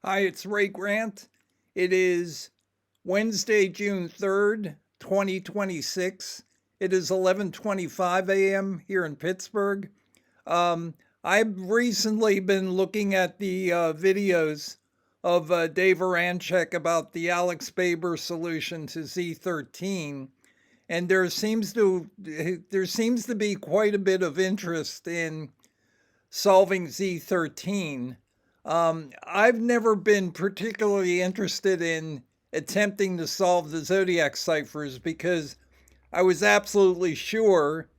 Hi, it's Ray Grant. It is Wednesday, June 3rd, 2026. It is 11:25 a.m. here in Pittsburgh. I've recently been looking at the videos of Dave Aranchek about the Alex Baber solution to Z13, and there seems to be quite a bit of interest in solving Z13. I've never been particularly interested in attempting to solve the Zodiac ciphers because I was absolutely sure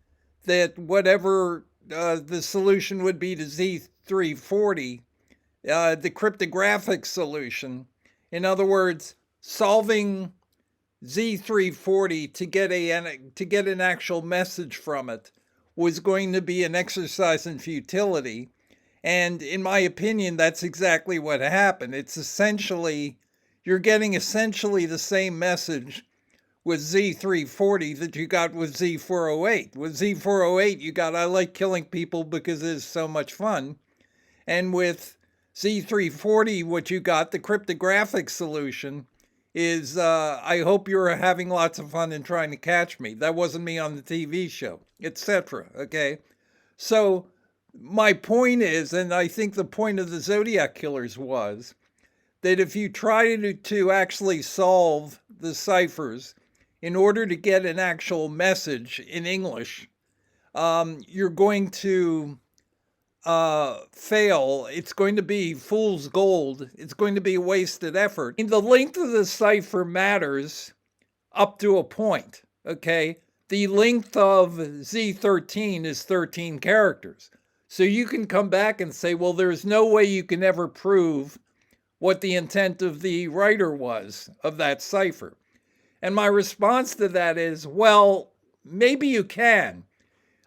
that whatever the solution would be to Z340, the cryptographic solution, in other words, solving Z340 to get an actual message from it was going to be an exercise in futility. And in my opinion, that's exactly what happened. You're getting essentially the same message with Z340 that you got with Z408. With Z408, you got, I like killing people because it's so much fun. And with Z340, what you got, the cryptographic solution, is I hope you're having lots of fun and trying to catch me. That wasn't me on the TV show, etc. Okay? So my point is, and I think the point of the Zodiac Killers was, that if you try to actually solve the ciphers in order to get an actual message in English, you're going to fail. It's going to be fool's gold. It's going to be a wasted effort. And the length of the cipher matters up to a point, okay? The length of Z13 is 13 characters. So you can come back and say, well, there's no way you can ever prove what the intent of the writer was of that cipher. And my response to that is, well, maybe you can.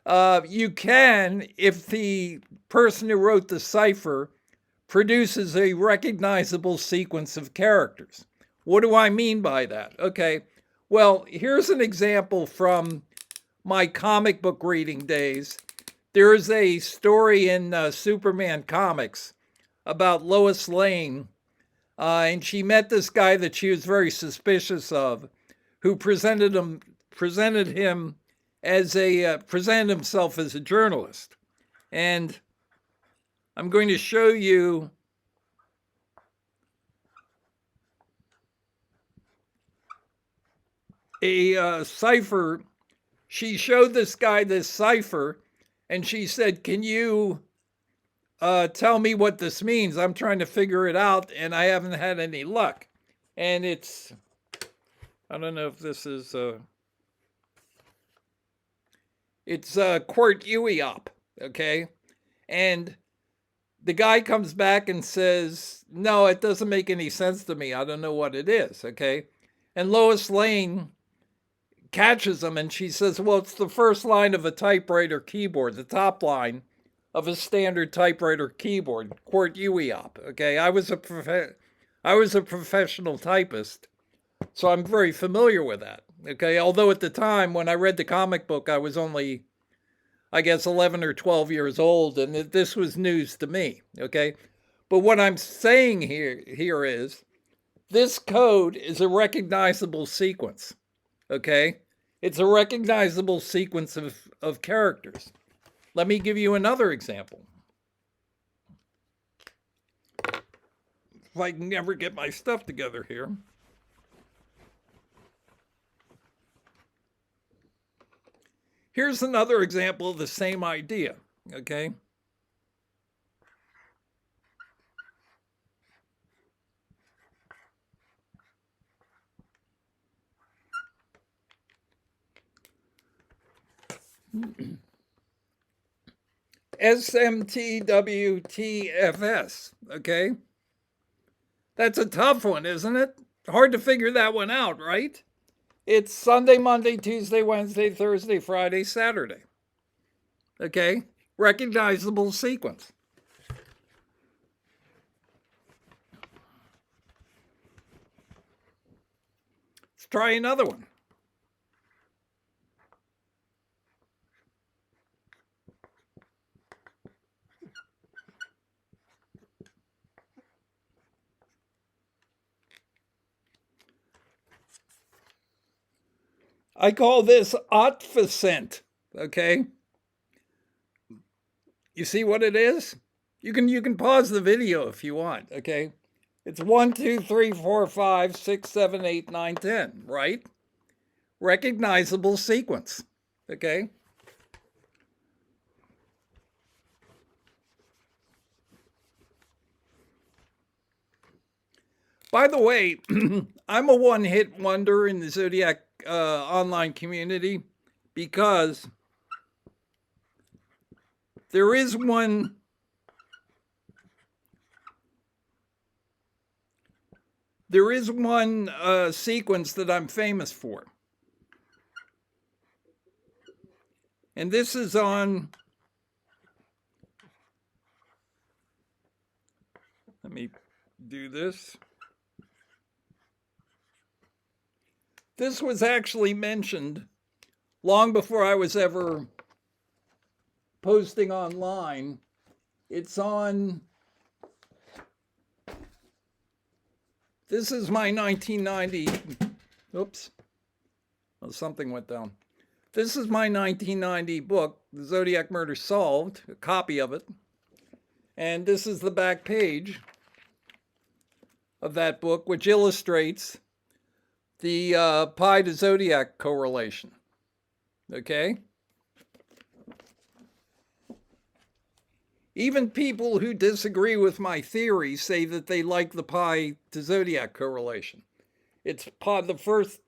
You can if the person who wrote the cipher produces a recognizable sequence of characters. What do I mean by that? Okay, well, here's an example from my comic book reading days. There's a story in Superman comics about Lois Lane, and she met this guy that she was very suspicious of, who presented himself as a journalist. And I'm going to show you a cipher. She showed this guy this cipher, and she said, "Can you tell me what this means? I'm trying to figure it out, and I haven't had any luck." And I don't know if this is, it's Quart Uiop, okay? And the guy comes back and says, no, it doesn't make any sense to me. I don't know what it is, okay? And Lois Lane catches him and she says, well, it's the first line of a typewriter keyboard, the top line of a standard typewriter keyboard, Quart Uiop, okay? I was a professional typist, so I'm very familiar with that, okay? Although at the time when I read the comic book, I was only, I guess, 11 or 12 years old, and this was news to me, okay? But what I'm saying here is this code is a recognizable sequence, okay? It's a recognizable sequence of characters. Let me give you another example. If I can ever get my stuff together here. Here's another example of the same idea, okay? SMTWTFS, okay? That's a tough one, isn't it? Hard to figure that one out, right? It's Sunday, Monday, Tuesday, Wednesday, Thursday, Friday, Saturday. Okay? Recognizable sequence. Let's try another one. I call this Otficent, okay? You see what it is? You can pause the video if you want, okay? It's 1, 2, 3, 4, 5, 6, 7, 8, 9, 10, right? Recognizable sequence, okay? By the way, I'm a one-hit wonder in the Zodiac online community because there is one sequence that I'm famous for. And this is on, let me do this. This was actually mentioned long before I was ever posting online. It's on, this is my 1990, oops, well, something went down. This is my 1990 book, The Zodiac Murder Solved, a copy of it. And this is the back page of that book, which illustrates the pi to zodiac correlation. Okay? Even people who disagree with my theory say that they like the pi to zodiac correlation. It's the first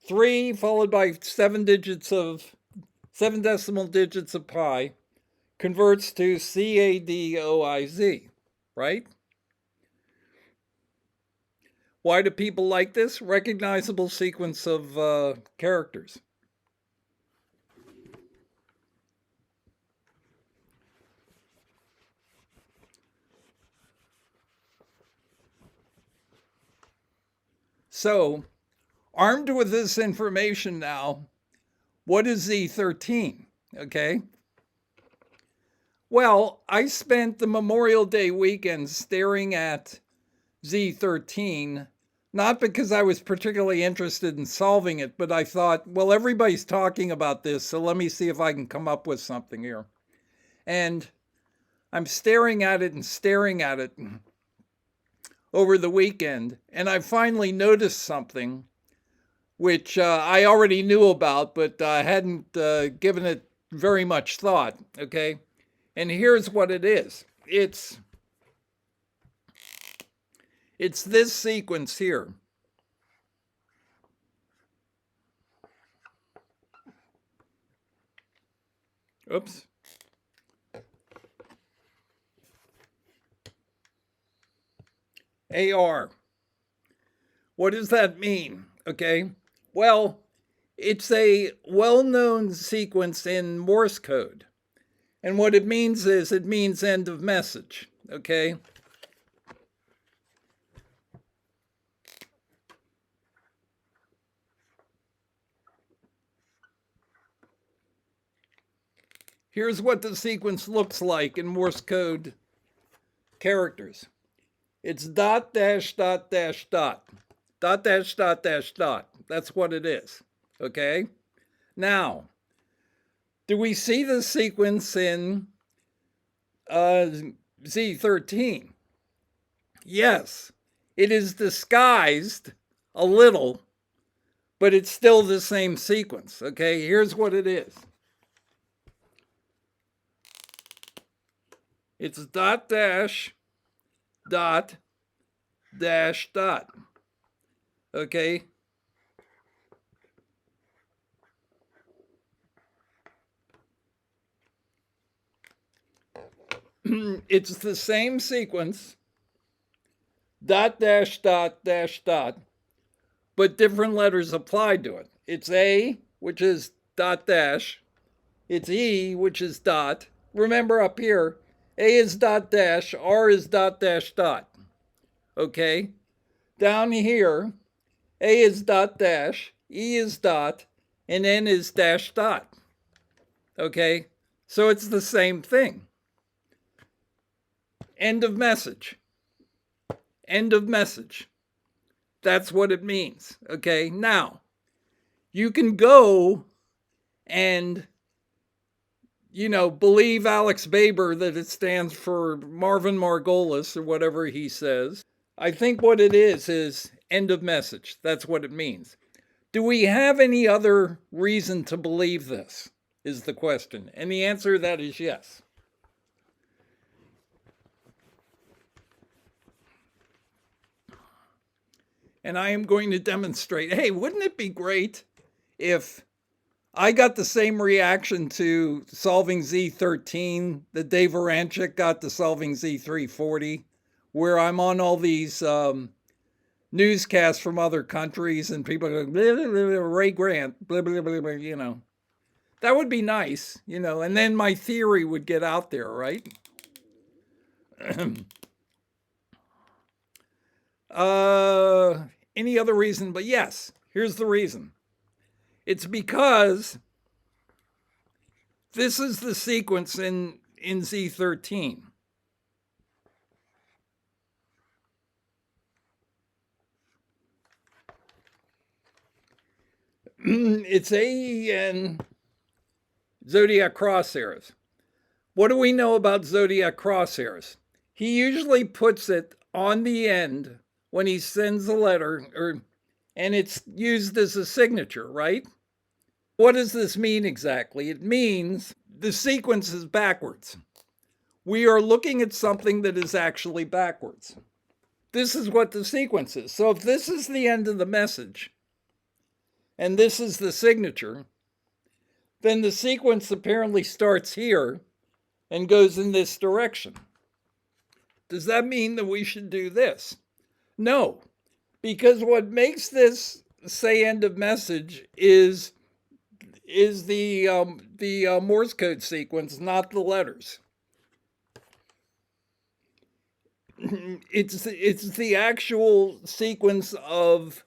3 followed by 7 decimal digits of pi converts to CADOIZ, right? Why do people like this? Recognizable sequence of characters. So, armed with this information now, what is Z13? Okay. Well, I spent the Memorial Day weekend staring at Z13, not because I was particularly interested in solving it, but I thought, well, everybody's talking about this, so let me see if I can come up with something here. And I'm staring at it and staring at it over the weekend, and I finally noticed something which I already knew about, but I hadn't given it very much thought, okay? And here's what it is. It's this sequence here. Oops. AR. What does that mean? Okay. Well, it's a well-known sequence in Morse code. And what it means is it means end of message. Okay. Here's what the sequence looks like in Morse code characters. It's dot dash dot dash dot. Dot dash dot dash dot. That's what it is. Okay? Now, do we see the sequence in Z13? Yes. It is disguised a little, but it's still the same sequence. Okay? Here's what it is. It's dot dash dot dash dot. Okay? It's the same sequence, dot dash dot dash dot, but different letters applied to it. It's A, which is dot dash. It's E, which is dot. Remember up here, A is dot dash, R is dot dash dot. Okay? Down here, A is dot dash, E is dot, and N is dash dot. Okay? So it's the same thing. End of message. End of message. That's what it means. Okay? Now, you can go and, believe Alex Baber that it stands for Marvin Margolis or whatever he says. I think what it is end of message. That's what it means. Do we have any other reason to believe this? Is the question. And the answer to that is yes. And I am going to demonstrate. Hey, wouldn't it be great if I got the same reaction to solving Z13 that Dave Aranchik got to solving Z340, where I'm on all these newscasts from other countries and people go, blah, blah, blah, Ray Grant, blah, blah, blah, blah, That would be nice, and then my theory would get out there, right? Any other reason? But yes, here's the reason. It's because this is the sequence in Z13. It's AEN Zodiac crosshairs. What do we know about Zodiac crosshairs? He usually puts it on the end when he sends a letter, and it's used as a signature, right? What does this mean exactly? It means the sequence is backwards. We are looking at something that is actually backwards. This is what the sequence is. So if this is the end of the message, and this is the signature, then the sequence apparently starts here and goes in this direction. Does that mean that we should do this? No, because what makes this say end of message is the Morse code sequence, not the letters. It's the actual sequence of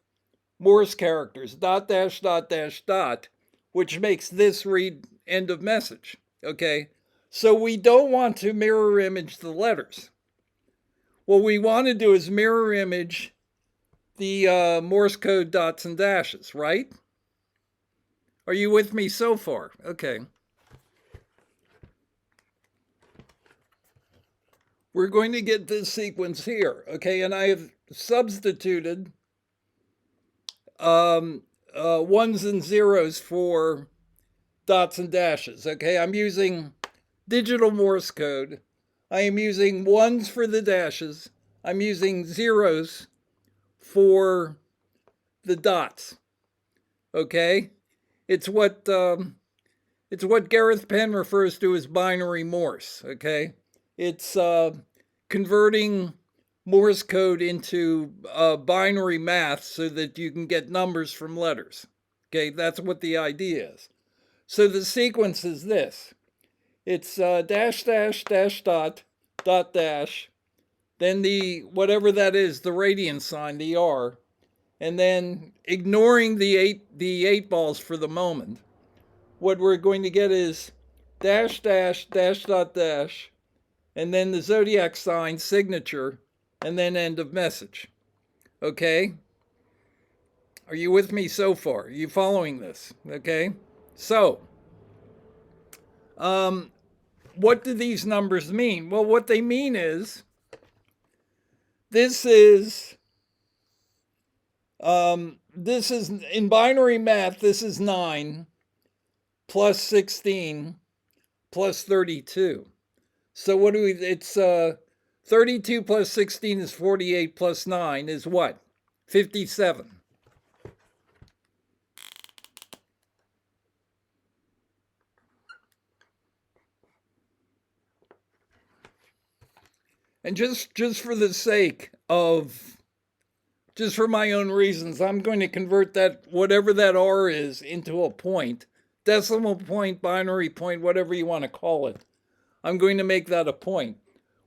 Morse characters, dot dash dot dash dot, which makes this read end of message. Okay, so we don't want to mirror image the letters. What we want to do is mirror image the Morse code dots and dashes, right? Are you with me so far? Okay. We're going to get this sequence here, okay? And I have substituted ones and zeros for dots and dashes, okay? I'm using digital Morse code. I am using ones for the dashes. I'm using zeros for the dots, okay? It's what Gareth Penn refers to as binary Morse, okay? It's converting Morse code into binary math so that you can get numbers from letters. Okay, that's what the idea is. So the sequence is this. It's dash, dash, dash, dot, dot, dash, then the, whatever that is, the radian sign, the R, and then ignoring the eight balls for the moment, what we're going to get is dash, dash, dash, dot, dash, and then the zodiac sign signature, and then end of message. Okay? Are you with me so far? Are you following this? Okay? So, what do these numbers mean? Well, what they mean is this is in binary math, this is 9 plus 16 plus 32. So what do we, it's 32 plus 16 is 48 plus 9 is what? 57. And just for the sake of, just for my own reasons, I'm going to convert that, whatever that R is, into a point. Decimal point, binary point, whatever you want to call it. I'm going to make that a point.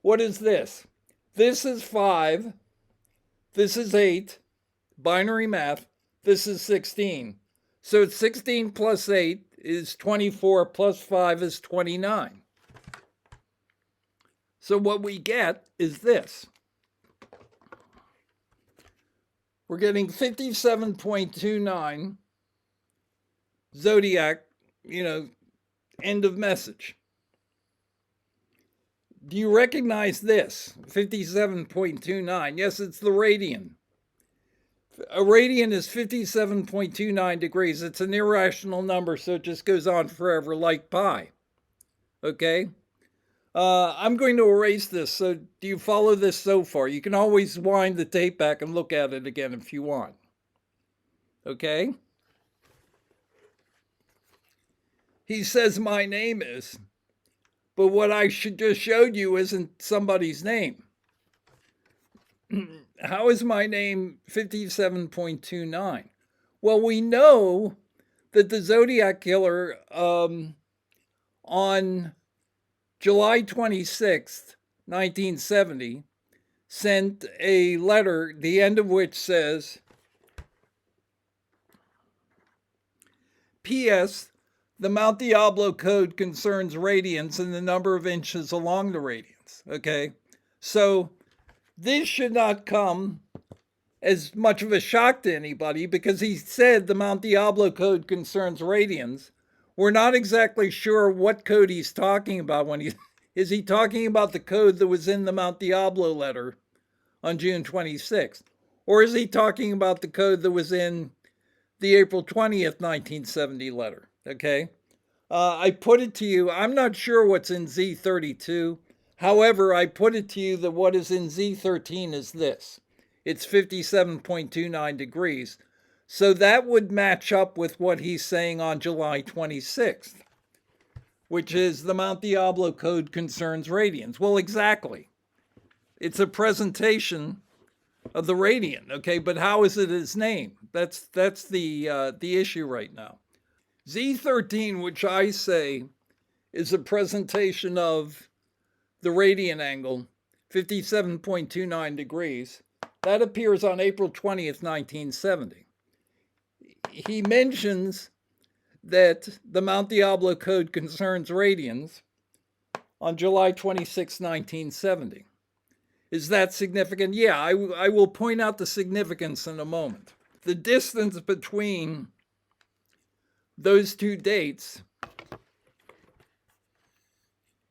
What is this? This is 5. This is 8. Binary math. This is 16. So it's 16 plus 8 is 24 plus 5 is 29. So what we get is this. We're getting 57.29 Zodiac, end of message. Do you recognize this? 57.29. Yes, it's the radian. A radian is 57.29 degrees. It's an irrational number, so it just goes on forever like pi. Okay? I'm going to erase this, so do you follow this so far? You can always wind the tape back and look at it again if you want. Okay? He says my name is, but what I should just showed you isn't somebody's name. How is my name 57.29? Well, we know that the Zodiac Killer on July 26th, 1970, sent a letter, the end of which says, P.S. The Mount Diablo code concerns radians and the number of inches along the radians. Okay? So this should not come as much of a shock to anybody because he said the Mount Diablo code concerns radians. We're not exactly sure what code he's talking about when is he talking about the code that was in the Mount Diablo letter on June 26th? Or is he talking about the code that was in the April 20th, 1970 letter? Okay? I put it to you, I'm not sure what's in Z32. However, I put it to you that what is in Z13 is this. It's 57.29 degrees. So that would match up with what he's saying on July 26th, which is the Mount Diablo code concerns radians. Well, exactly. It's a presentation of the radian, okay? But how is it his name? That's the issue right now. Z13, which I say is a presentation of the radian angle, 57.29 degrees, that appears on April 20th, 1970. He mentions that the Mount Diablo code concerns radians on July 26, 1970. Is that significant? Yeah, I will point out the significance in a moment. The distance between those two dates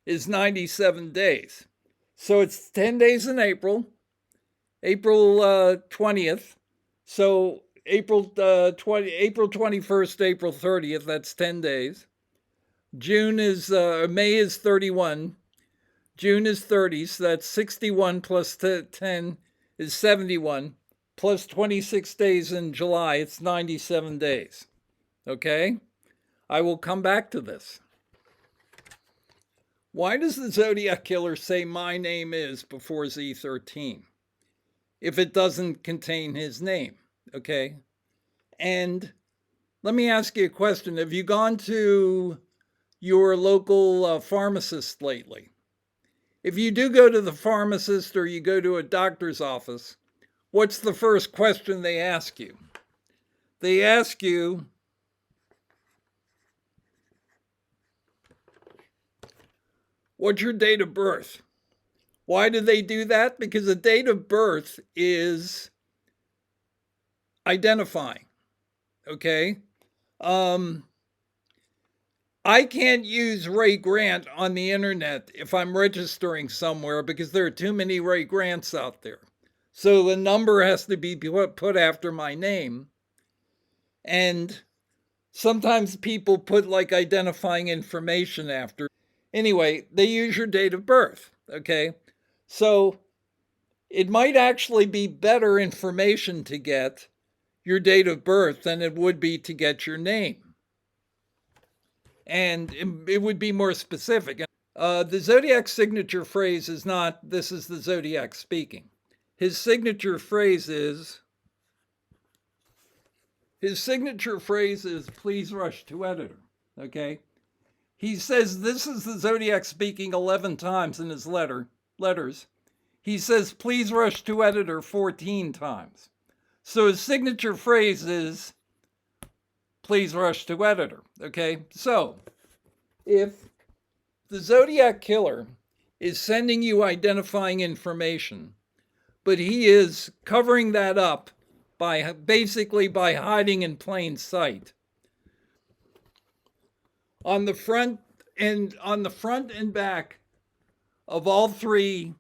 is 97 days. So it's 10 days in April 20th. So April 21st, April 30th, that's 10 days. May is 31. June is 30, so that's 61 plus 10 is 71. Plus 26 days in July, it's 97 days. Okay? I will come back to this. Why does the Zodiac Killer say my name is before Z13 if it doesn't contain his name? Okay? And let me ask you a question. Have you gone to your local pharmacist lately? If you do go to the pharmacist or you go to a doctor's office, what's the first question they ask you? They ask you, what's your date of birth? Why do they do that? Because the date of birth is identifying. Okay? I can't use Ray Grant on the internet if I'm registering somewhere because there are too many Ray Grants out there. So the number has to be put after my name. And sometimes people put like identifying information after. Anyway, they use your date of birth, okay? So it might actually be better information to get your date of birth than it would be to get your name. And it would be more specific. The Zodiac signature phrase is not, this is the Zodiac speaking. His signature phrase is, please rush to editor, okay? He says this is the Zodiac speaking 11 times in his letters. He says, please rush to editor 14 times. So his signature phrase is, please rush to editor, okay? So if the Zodiac Killer is sending you identifying information, but he is covering that up by hiding in plain sight, On the front and back of all three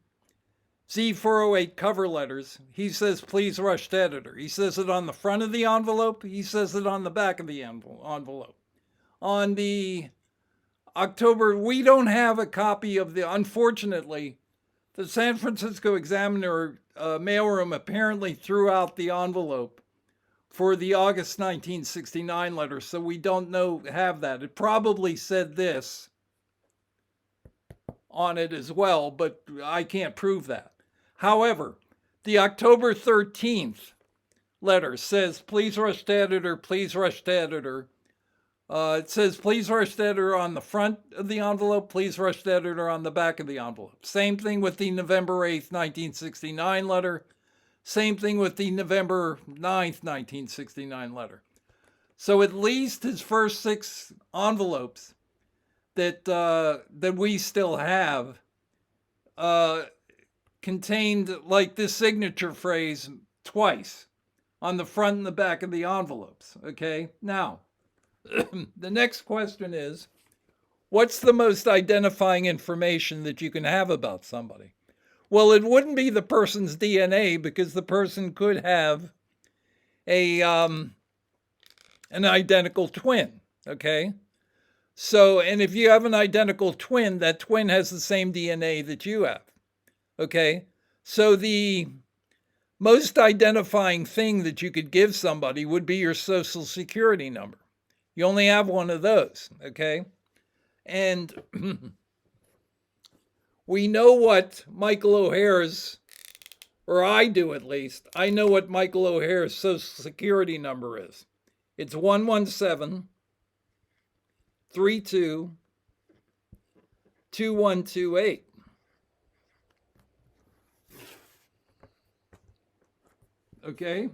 Z408 cover letters, he says, please rush to editor. He says it on the front of the envelope. He says it on the back of the envelope. On the October, we don't have a copy of the, unfortunately, the San Francisco Examiner mailroom apparently threw out the envelope for the August 1969 letter, so we don't have that. It probably said this on it as well, but I can't prove that. However, the October 13th letter says, please rush to editor, please rush to editor. It says, please rush to editor on the front of the envelope, please rush to editor on the back of the envelope. Same thing with the November 8th, 1969 letter. Same thing with the November 9th, 1969 letter. So at least his first 6 envelopes that we still have contained like this signature phrase twice on the front and the back of the envelopes. Okay, now the next question is, what's the most identifying information that you can have about somebody? Well, it wouldn't be the person's DNA, because the person could have an identical twin. Okay, so, and if you have an identical twin, that twin has the same DNA that you have. Okay, so the most identifying thing that you could give somebody would be your social security number. You only have one of those. Okay, and we know what Michael O'Hare's, or I do at least, I know what Michael O'Hare's social security number is. It's 117-32-2128. Okay?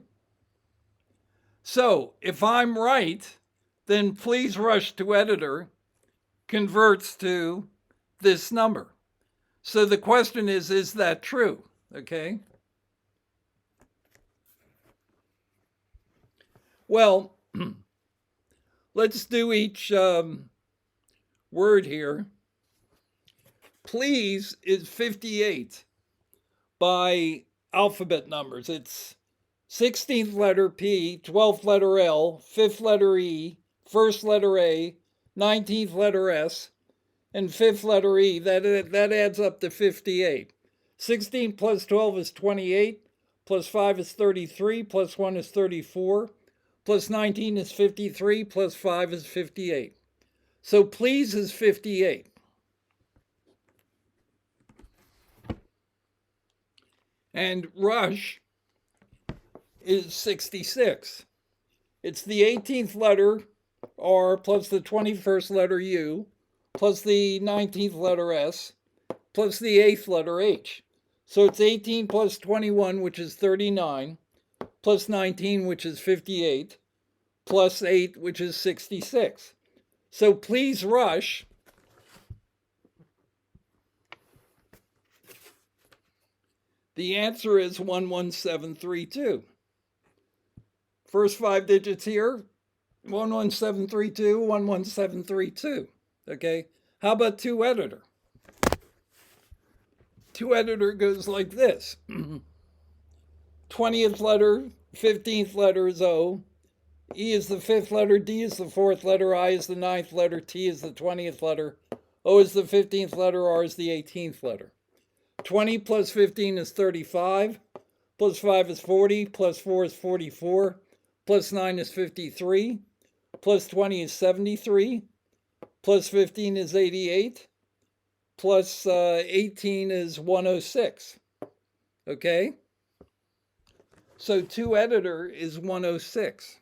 So, if I'm right, then please rush to editor converts to this number. So the question is that true? Okay. Well, let's do each word here. Please is 58 by alphabet numbers. It's 16th letter P, 12th letter L, 5th letter E, 1st letter A, 19th letter S, and 5th letter E. That adds up to 58. 16 plus 12 is 28, plus 5 is 33, plus 1 is 34, plus 19 is 53, plus 5 is 58. So please is 58. And rush is 66. It's the 18th letter R plus the 21st letter U plus the 19th letter S plus the 8th letter H. So it's 18 plus 21, which is 39, plus 19, which is 58, plus 8, which is 66. So please rush the answer is 11732. First 5 digits here, 11732, 11732. Okay, how about to editor? To editor goes like this. 20th letter, 15th letter is O. E is the 5th letter, D is the 4th letter, I is the 9th letter, T is the 20th letter, O is the 15th letter, R is the 18th letter. 20 plus 15 is 35, plus 5 is 40, plus 4 is 44, plus 9 is 53, plus 20 is 73, plus 15 is 88, plus 18 is 106. Okay? So to editor is 106.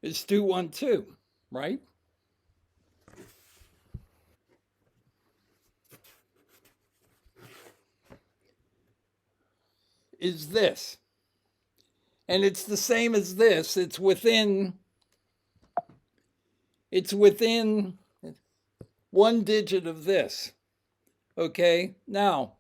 It's 212, right? Is this. And it's the same as this. It's within 1 digit of this. Okay? Now,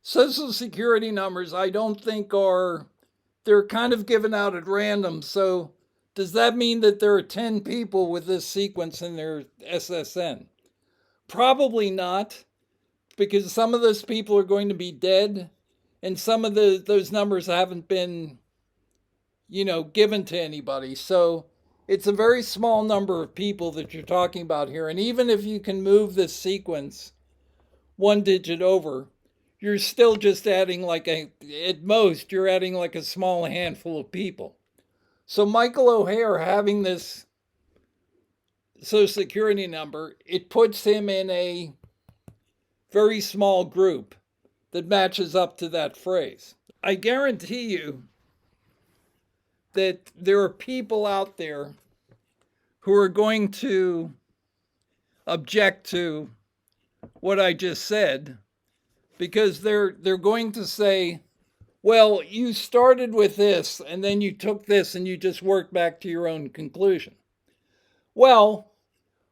Social Security numbers I don't think they're kind of given out at random, so Does that mean that there are 10 people with this sequence in their SSN? Probably not, because some of those people are going to be dead, and some of those numbers haven't been, given to anybody. So it's a very small number of people that you're talking about here. And even if you can move this sequence one digit over, you're still just adding at most, you're adding like a small handful of people. So Michael O'Hare having this Social Security number, it puts him in a very small group that matches up to that phrase. I guarantee you that there are people out there who are going to object to what I just said, because they're going to say, well, you started with this and then you took this and you just worked back to your own conclusion. Well,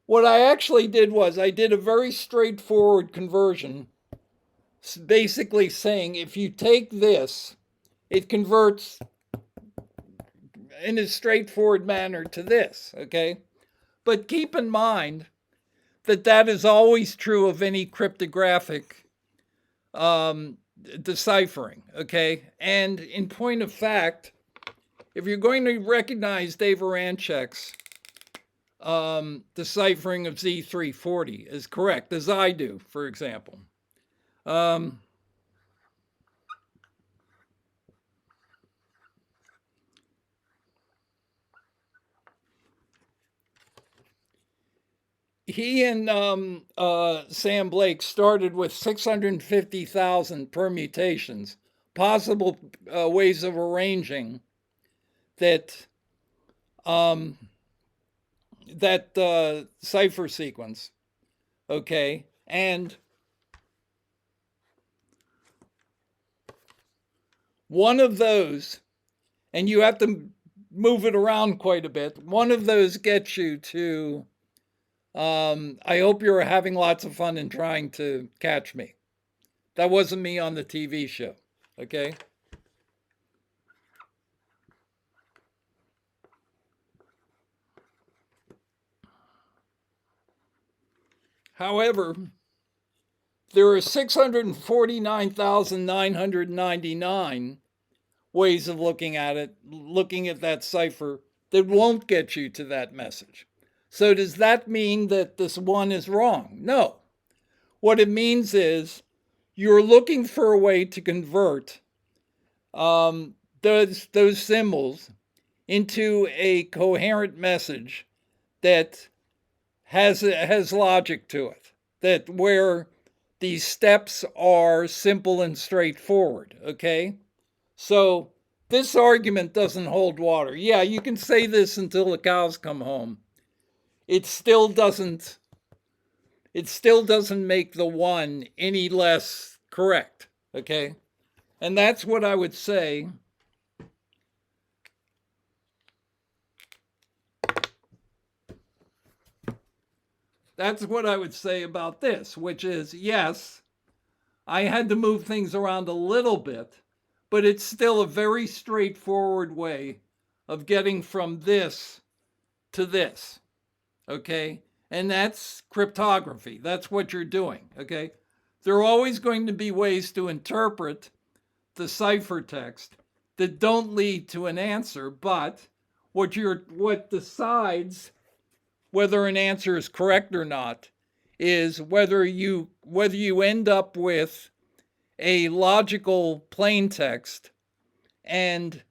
what I actually did was I did a very straightforward conversion, basically saying if you take this, it converts in a straightforward manner to this, okay? But keep in mind that that is always true of any cryptographic deciphering, okay? And in point of fact, if you're going to recognize Dave Aranchek's deciphering of Z340 is correct, as I do, for example, he and Sam Blake started with 650,000 permutations, possible ways of arranging that cipher sequence, okay? And one of those, and you have to move it around quite a bit, one of those gets you to, I hope you're having lots of fun in trying to catch me. That wasn't me on the TV show, okay? However, there are 649,999 ways of looking at it, looking at that cipher, that won't get you to that message. So does that mean that this one is wrong? No. What it means is you're looking for a way to convert those symbols into a coherent message that has logic to it, that where these steps are simple and straightforward, okay? So this argument doesn't hold water. Yeah, you can say this until the cows come home. It still doesn't make the one any less correct, okay? And that's what I would say. That's what I would say about this, which is, yes, I had to move things around a little bit, but it's still a very straightforward way of getting from this to this, okay? And that's cryptography. That's what you're doing, okay? There are always going to be ways to interpret the ciphertext that don't lead to an answer, but what decides whether an answer is correct or not is whether you end up with a logical plaintext, and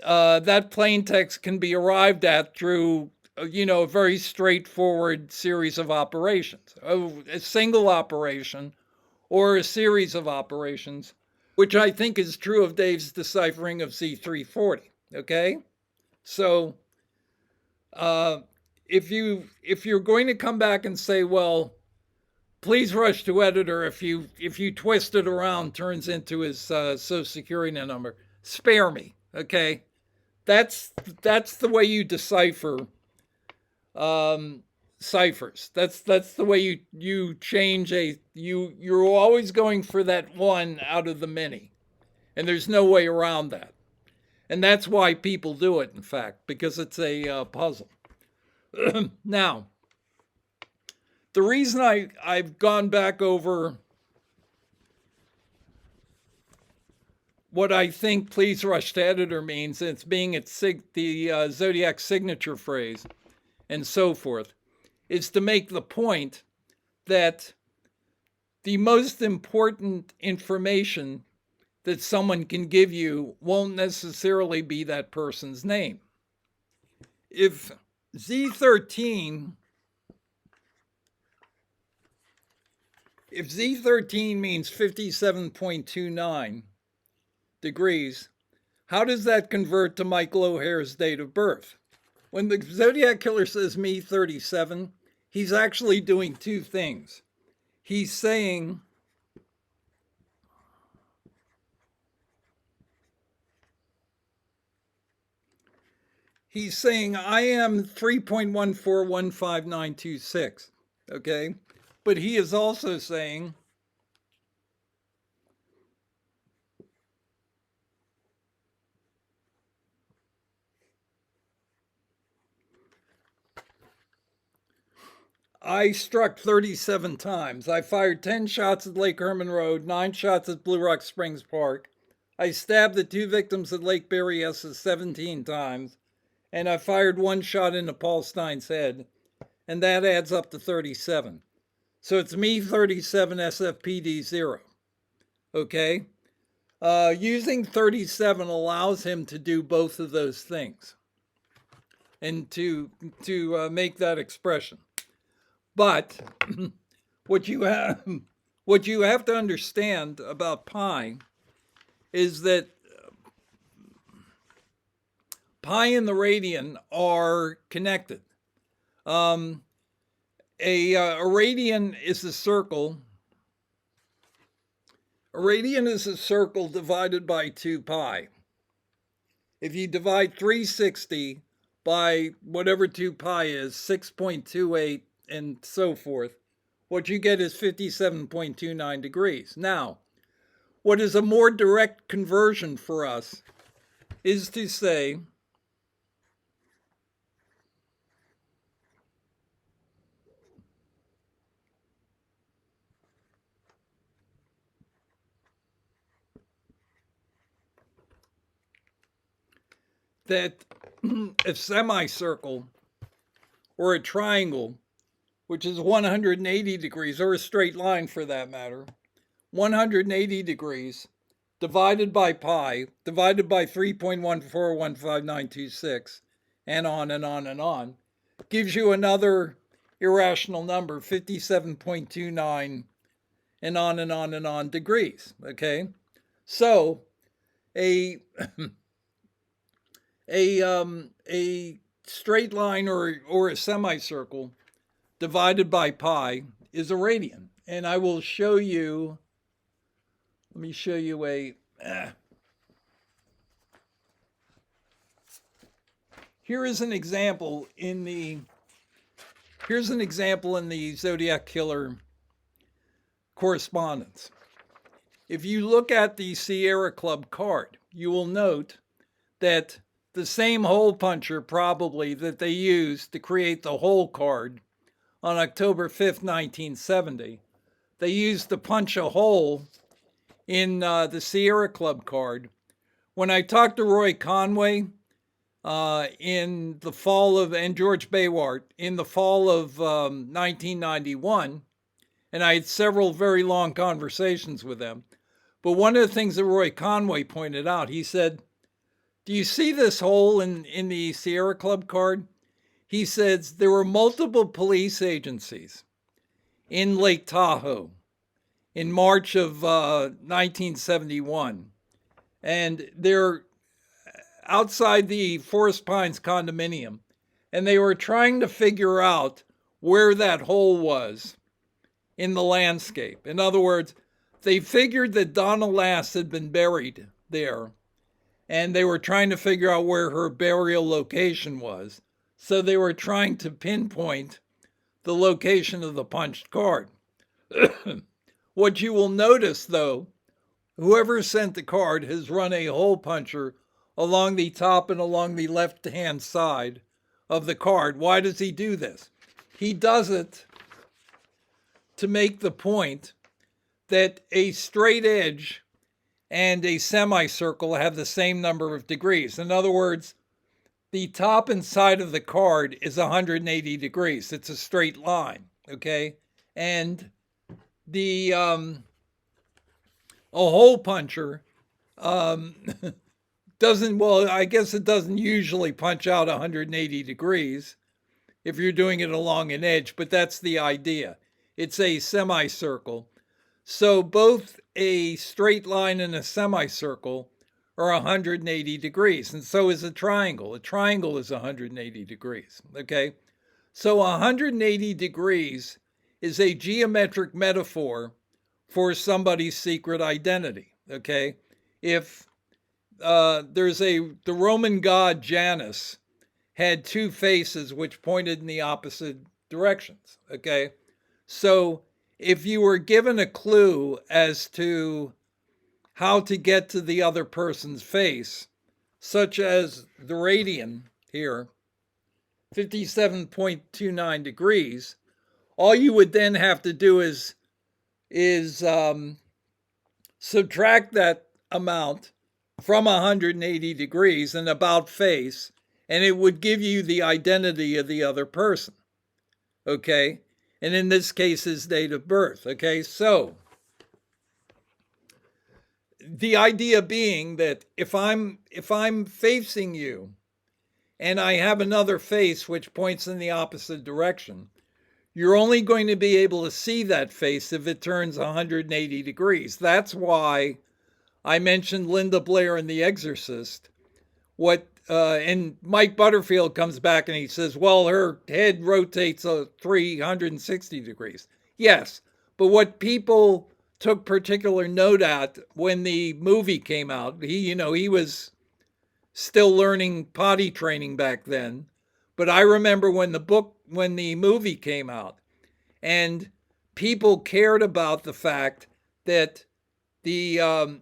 that plaintext can be arrived at through a very straightforward series of operations, a single operation or a series of operations, which I think is true of Dave's deciphering of Z340. Okay, so if you're going to come back and say, well, please rush to editor if you twist it around turns into his social security number, spare me, okay? That's the way you decipher ciphers. That's the way you change you're always going for that one out of the many, and there's no way around that. And that's why people do it, in fact, because it's a puzzle. Now, the reason I've gone back over what I think "please rush to editor" means, it's being the Zodiac signature phrase and so forth, is to make the point that the most important information that someone can give you won't necessarily be that person's name. If Z13 means 57.29 degrees, how does that convert to Michael O'Hare's date of birth? When the Zodiac Killer says me 37, he's actually doing two things. He's saying I am 3.1415926, okay? But he is also saying I struck 37 times. I fired 10 shots at Lake Herman Road, 9 shots at Blue Rock Springs Park. I stabbed the 2 victims at Lake Berryessa 17 times. And I fired 1 shot into Paul Stein's head. And that adds up to 37. So it's me 37, SFPD 0. Okay? Using 37 allows him to do both of those things. And to make that expression. But what you have to understand about pi is that pi and the radian are connected. A radian is a circle. A radian is a circle divided by 2 pi. If you divide 360 by whatever 2 pi is, 6.28, and so forth, what you get is 57.29 degrees. Now, what is a more direct conversion for us is to say that a semicircle or a triangle, which is 180 degrees, or a straight line for that matter, 180 degrees divided by pi, divided by 3.1415926, and on and on and on, gives you another irrational number, 57.29, and on and on and on degrees, okay? So, a straight line or a semicircle divided by pi is a radian. And I will show you, let me show you here is an example in the Zodiac Killer correspondence. If you look at the Sierra Club card, you will note that the same hole puncher probably that they used to create the hole card on October 5th, 1970, they used to punch a hole in the Sierra Club card. When I talked to Roy Conway in the fall of, and George Baywart, in the fall of 1991, and I had several very long conversations with them, but one of the things that Roy Conway pointed out, he said, do you see this hole in the Sierra Club card? He says there were multiple police agencies in Lake Tahoe in March of 1971. And they're outside the Forest Pines condominium. And they were trying to figure out where that hole was in the landscape. In other words, they figured that Donna Lass had been buried there. And they were trying to figure out where her burial location was. So they were trying to pinpoint the location of the punched card. What you will notice, though, whoever sent the card has run a hole puncher along the top and along the left-hand side of the card. Why does he do this? He does it to make the point that a straight edge and a semicircle have the same number of degrees. In other words, the top and side of the card is 180 degrees. It's a straight line, okay? And the a hole puncher doesn't, well, I guess it doesn't usually punch out 180 degrees if you're doing it along an edge, but that's the idea. It's a semicircle. So both a straight line and a semicircle are 180 degrees, and so is a triangle. A triangle is 180 degrees, okay? So 180 degrees is a geometric metaphor for somebody's secret identity, okay? If the Roman god Janus had two faces which pointed in the opposite directions, okay? So if you were given a clue as to how to get to the other person's face, such as the radian here, 57.29 degrees, all you would then have to do is subtract that amount from 180 degrees and about face, and it would give you the identity of the other person, okay? And in this case, his date of birth, okay? So the idea being that if I'm facing you and I have another face which points in the opposite direction, you're only going to be able to see that face if it turns 180 degrees. That's why I mentioned Linda Blair in The Exorcist. And Mike Butterfield comes back and he says, well, her head rotates 360 degrees. Yes, but what people took particular note at when the movie came out, he was still learning potty training back then. But I remember when the movie came out, and people cared about the fact that the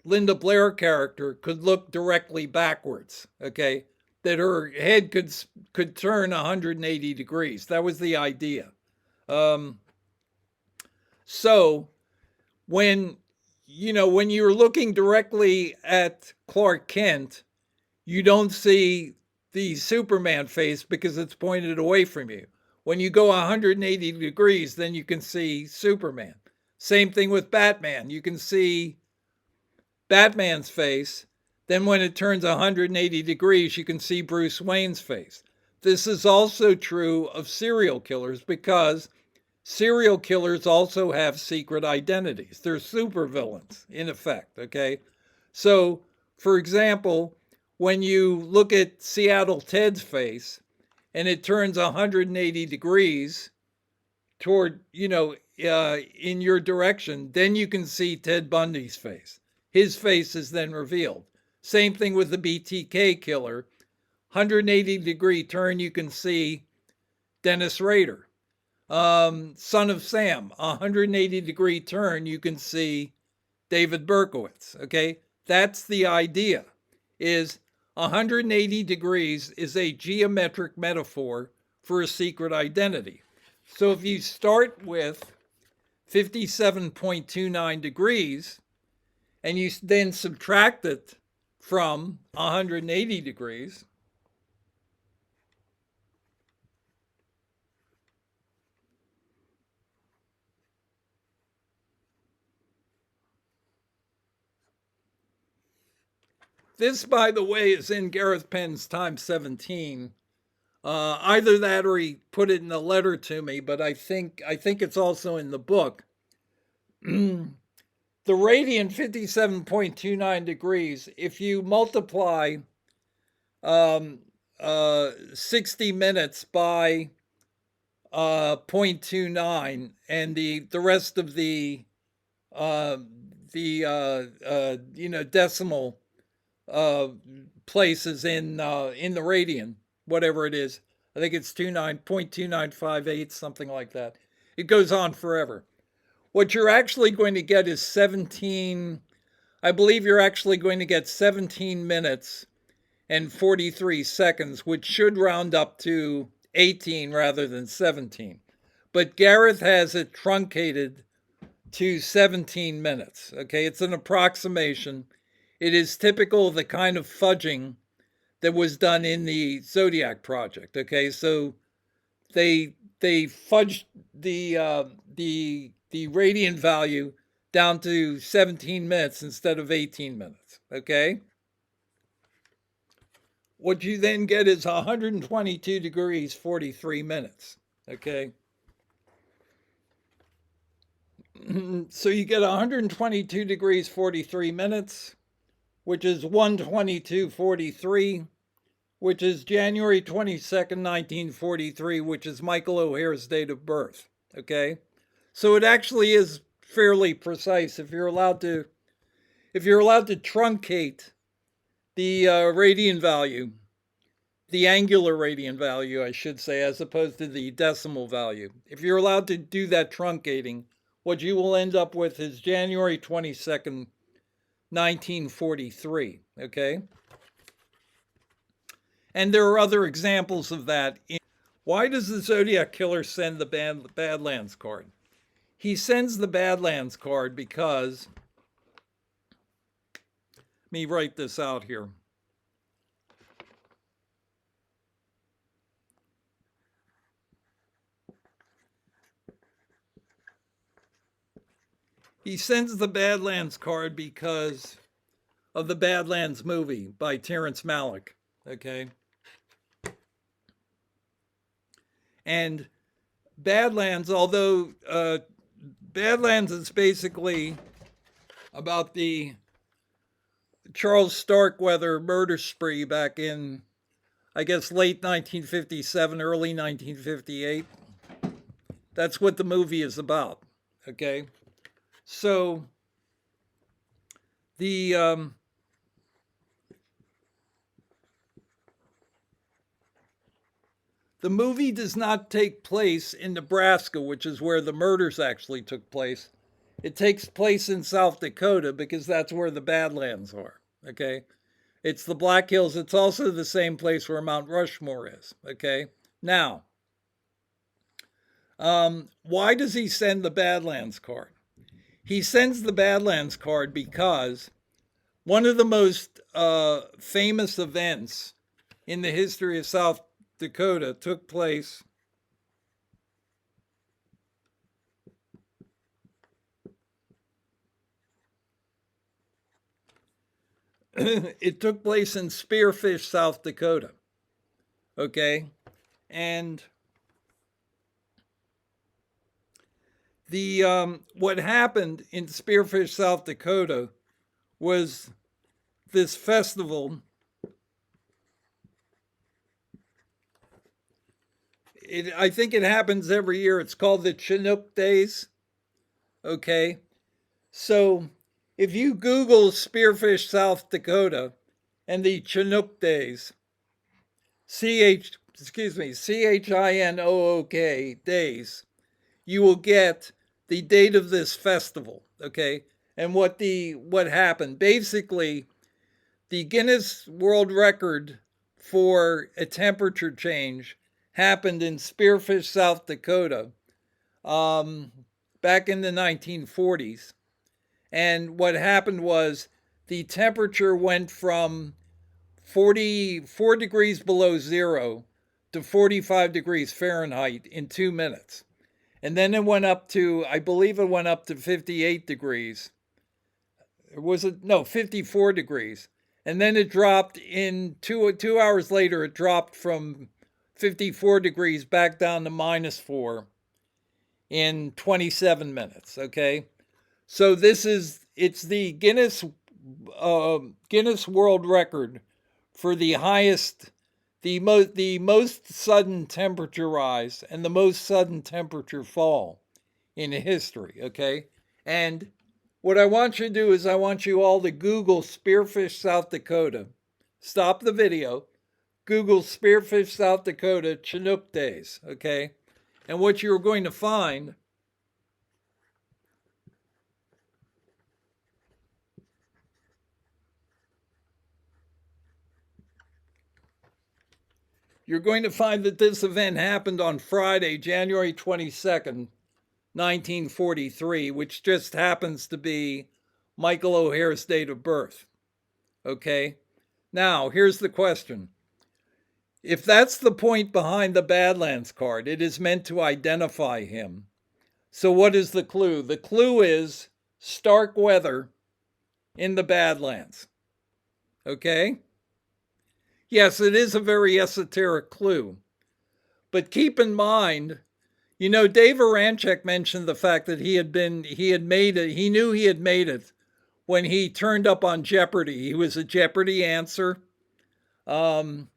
Linda Blair character could look directly backwards, okay? That her head could turn 180 degrees. That was the idea. So when you're looking directly at Clark Kent, you don't see the Superman face because it's pointed away from you. When you go 180 degrees, then you can see Superman. Same thing with Batman. You can see Batman's face. Then when it turns 180 degrees, you can see Bruce Wayne's face. This is also true of serial killers because serial killers also have secret identities. They're supervillains, in effect, okay? So, for example, when you look at Seattle Ted's face and it turns 180 degrees toward, in your direction, then you can see Ted Bundy's face. His face is then revealed. Same thing with the BTK killer. 180 degree turn, you can see Dennis Rader. Son of Sam, 180 degree turn, you can see David Berkowitz, okay? That's the idea, is 180 degrees is a geometric metaphor for a secret identity. So if you start with 57.29 degrees and you then subtract it from 180 degrees, this, by the way, is in Gareth Penn's Time 17. Either that or he put it in a letter to me, but I think it's also in the book. The radian 57.29 degrees, if you multiply 60 minutes by 0.29 and the rest of the decimal places in the radian, whatever it is. I think it's 0.2958, something like that. It goes on forever. What you're actually going to get is 17, I believe you're actually going to get 17 minutes and 43 seconds, which should round up to 18 rather than 17. But Gareth has it truncated to 17 minutes. Okay, it's an approximation. It is typical of the kind of fudging that was done in the Zodiac project. Okay, so they fudged the radiant value down to 17 minutes instead of 18 minutes. Okay, what you then get is 122 degrees 43 minutes. Okay, so you get 122 degrees 43 minutes, which is 122.43, which is January 22nd, 1943, which is Michael O'Hare's date of birth. Okay, so it actually is fairly precise if you're allowed to truncate the radian value, the angular radian value, I should say, as opposed to the decimal value. If you're allowed to do that truncating, what you will end up with is January 22nd, 1943. Okay? And there are other examples of that. Why does the Zodiac Killer send the Badlands card? He sends the Badlands card because, let me write this out here. He sends the Badlands card because of the Badlands movie by Terrence Malick. Okay? And Badlands, although Badlands is basically about the Charles Starkweather murder spree back in, I guess, late 1957, early 1958. That's what the movie is about. Okay? So the movie does not take place in Nebraska, which is where the murders actually took place. It takes place in South Dakota because that's where the Badlands are. Okay, it's the Black Hills. It's also the same place where Mount Rushmore is. Okay, now, why does he send the Badlands card? He sends the Badlands card because one of the most famous events in the history of South Dakota took place it took place in Spearfish, South Dakota. Okay? And the what happened in Spearfish, South Dakota was this festival. I think it happens every year. It's called the Chinook Days. Okay? So if you Google Spearfish, South Dakota and the Chinook Days, Chinook days, you will get the date of this festival, okay? And what happened. Basically, the Guinness World Record for a temperature change happened in Spearfish, South Dakota, back in the 1940s. And what happened was the temperature went from 44 degrees below zero to 45 degrees Fahrenheit in 2 minutes. And then it went up to, I believe it went up to 58 degrees. Was it? No, 54 degrees. And then it dropped in 2 hours later, it dropped from 54 degrees back down to -4 in 27 minutes. Okay. So it's the Guinness World Record for the highest, the most sudden temperature rise and the most sudden temperature fall in history. Okay, and what I want you to do is I want you all to Google Spearfish, South Dakota. Stop the video. Google Spearfish, South Dakota Chinook Days. Okay, and what you're going to find you're going to find that this event happened on Friday, January 22nd, 1943, which just happens to be Michael O'Hare's date of birth. Okay? Now, here's the question. If that's the point behind the Badlands card, it is meant to identify him. So what is the clue? The clue is stark weather in the Badlands. Okay? Yes, it is a very esoteric clue. But keep in mind, you know, Dave Aranchek mentioned the fact that he knew he had made it when he turned up on Jeopardy. He was a Jeopardy answer. After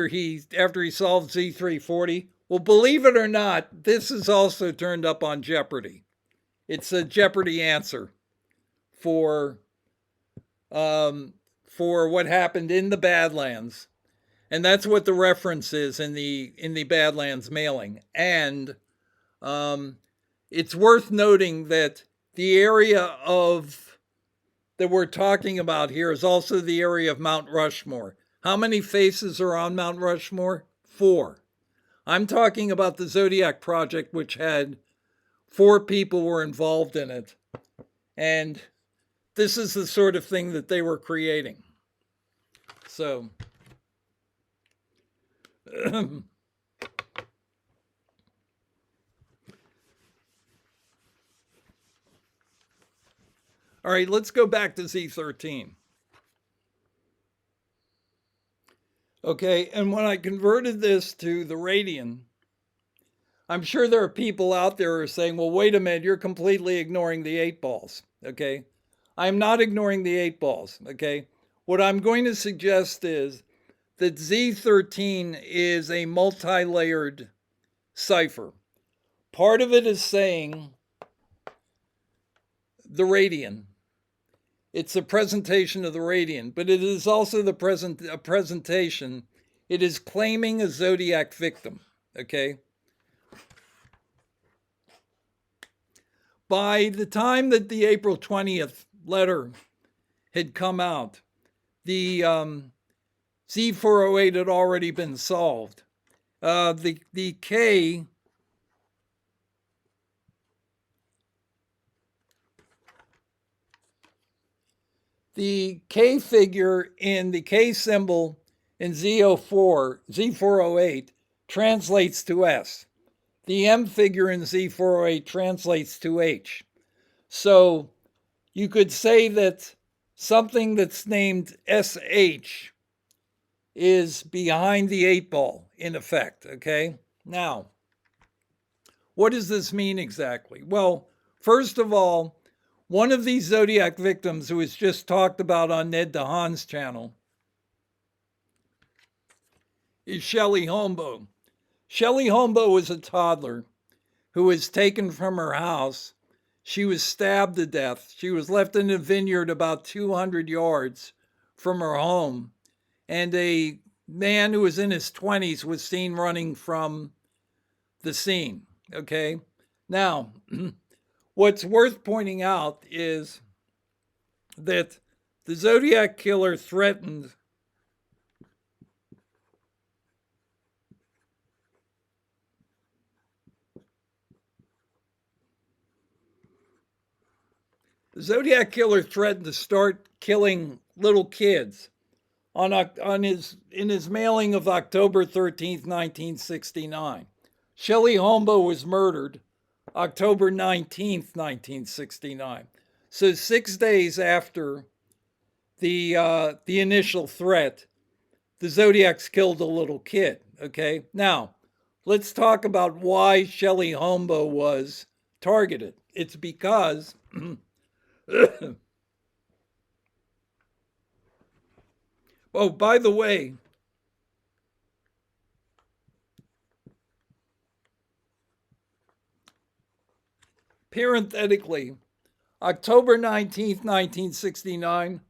he solved Z340. Well, believe it or not, this is also turned up on Jeopardy. It's a Jeopardy answer for what happened in the Badlands, and that's what the reference is in the Badlands mailing. And it's worth noting that the area that we're talking about here is also the area of Mount Rushmore. How many faces are on Mount Rushmore? 4. I'm talking about the Zodiac Project, which had 4 people were involved in it. And this is the sort of thing that they were creating. So, all right, let's go back to Z13. Okay, and when I converted this to the radian, I'm sure there are people out there who are saying, well, wait a minute, you're completely ignoring the 8 balls. Okay, I'm not ignoring the 8 balls. Okay, what I'm going to suggest is that Z13 is a multi-layered cipher. Part of it is saying the radian. It's a presentation of the radian, but it is also a presentation. It is claiming a Zodiac victim, okay? By the time that the April 20th letter had come out, the Z408 had already been solved. The K figure in the K symbol in Z408 translates to S. The M figure in Z408 translates to H. So you could say that something that's named SH is behind the 8 ball, in effect, okay? Now, what does this mean exactly? Well, first of all, one of these Zodiac victims who was just talked about on Ned DeHaan's channel is Shelley Holmbo. Shelley Holmbo was a toddler who was taken from her house. She was stabbed to death. She was left in a vineyard about 200 yards from her home. And a man who was in his 20s was seen running from the scene. Okay? Now, what's worth pointing out is that the Zodiac Killer threatened to start killing little kids in his mailing of October 13th, 1969. Shelley Holmbo was murdered October 19th, 1969. So 6 days after the initial threat, the Zodiacs killed a little kid. Okay, now let's talk about why Shelley Holmbo was targeted. It's because oh, by the way, parenthetically, October 19th, 1969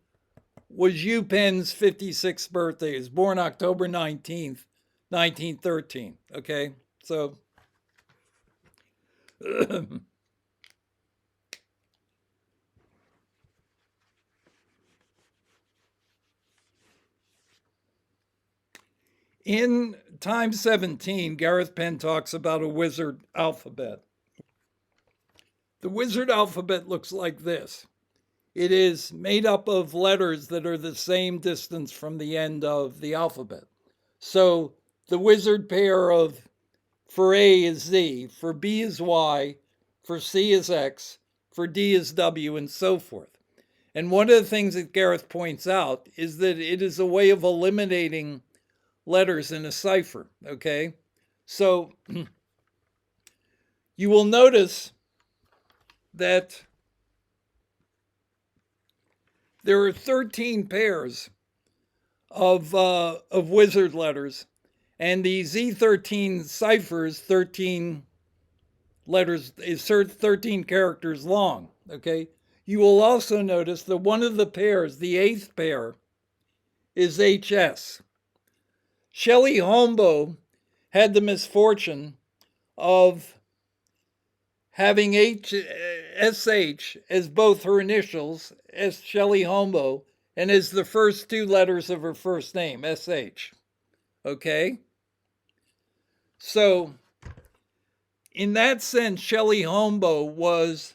was UPenn's 56th birthday. He was born October 19th, 1913. Okay, so In time 17, Gareth Penn talks about a wizard alphabet. The wizard alphabet looks like this. It is made up of letters that are the same distance from the end of the alphabet. So the wizard pair of for A is Z, for B is Y, for C is X, for D is W, and so forth. And one of the things that Gareth points out is that it is a way of eliminating letters in a cipher, okay? So you will notice that there are 13 pairs of wizard letters, and the Z13 ciphers 13 letters is 13 characters long. Okay, you will also notice that one of the pairs, the eighth pair, is HS. Shelley Holmboe had the misfortune of having SH as both her initials, as Shelley Holmboe, and as the first two letters of her first name, SH. Okay? So, in that sense, Shelley Holmboe was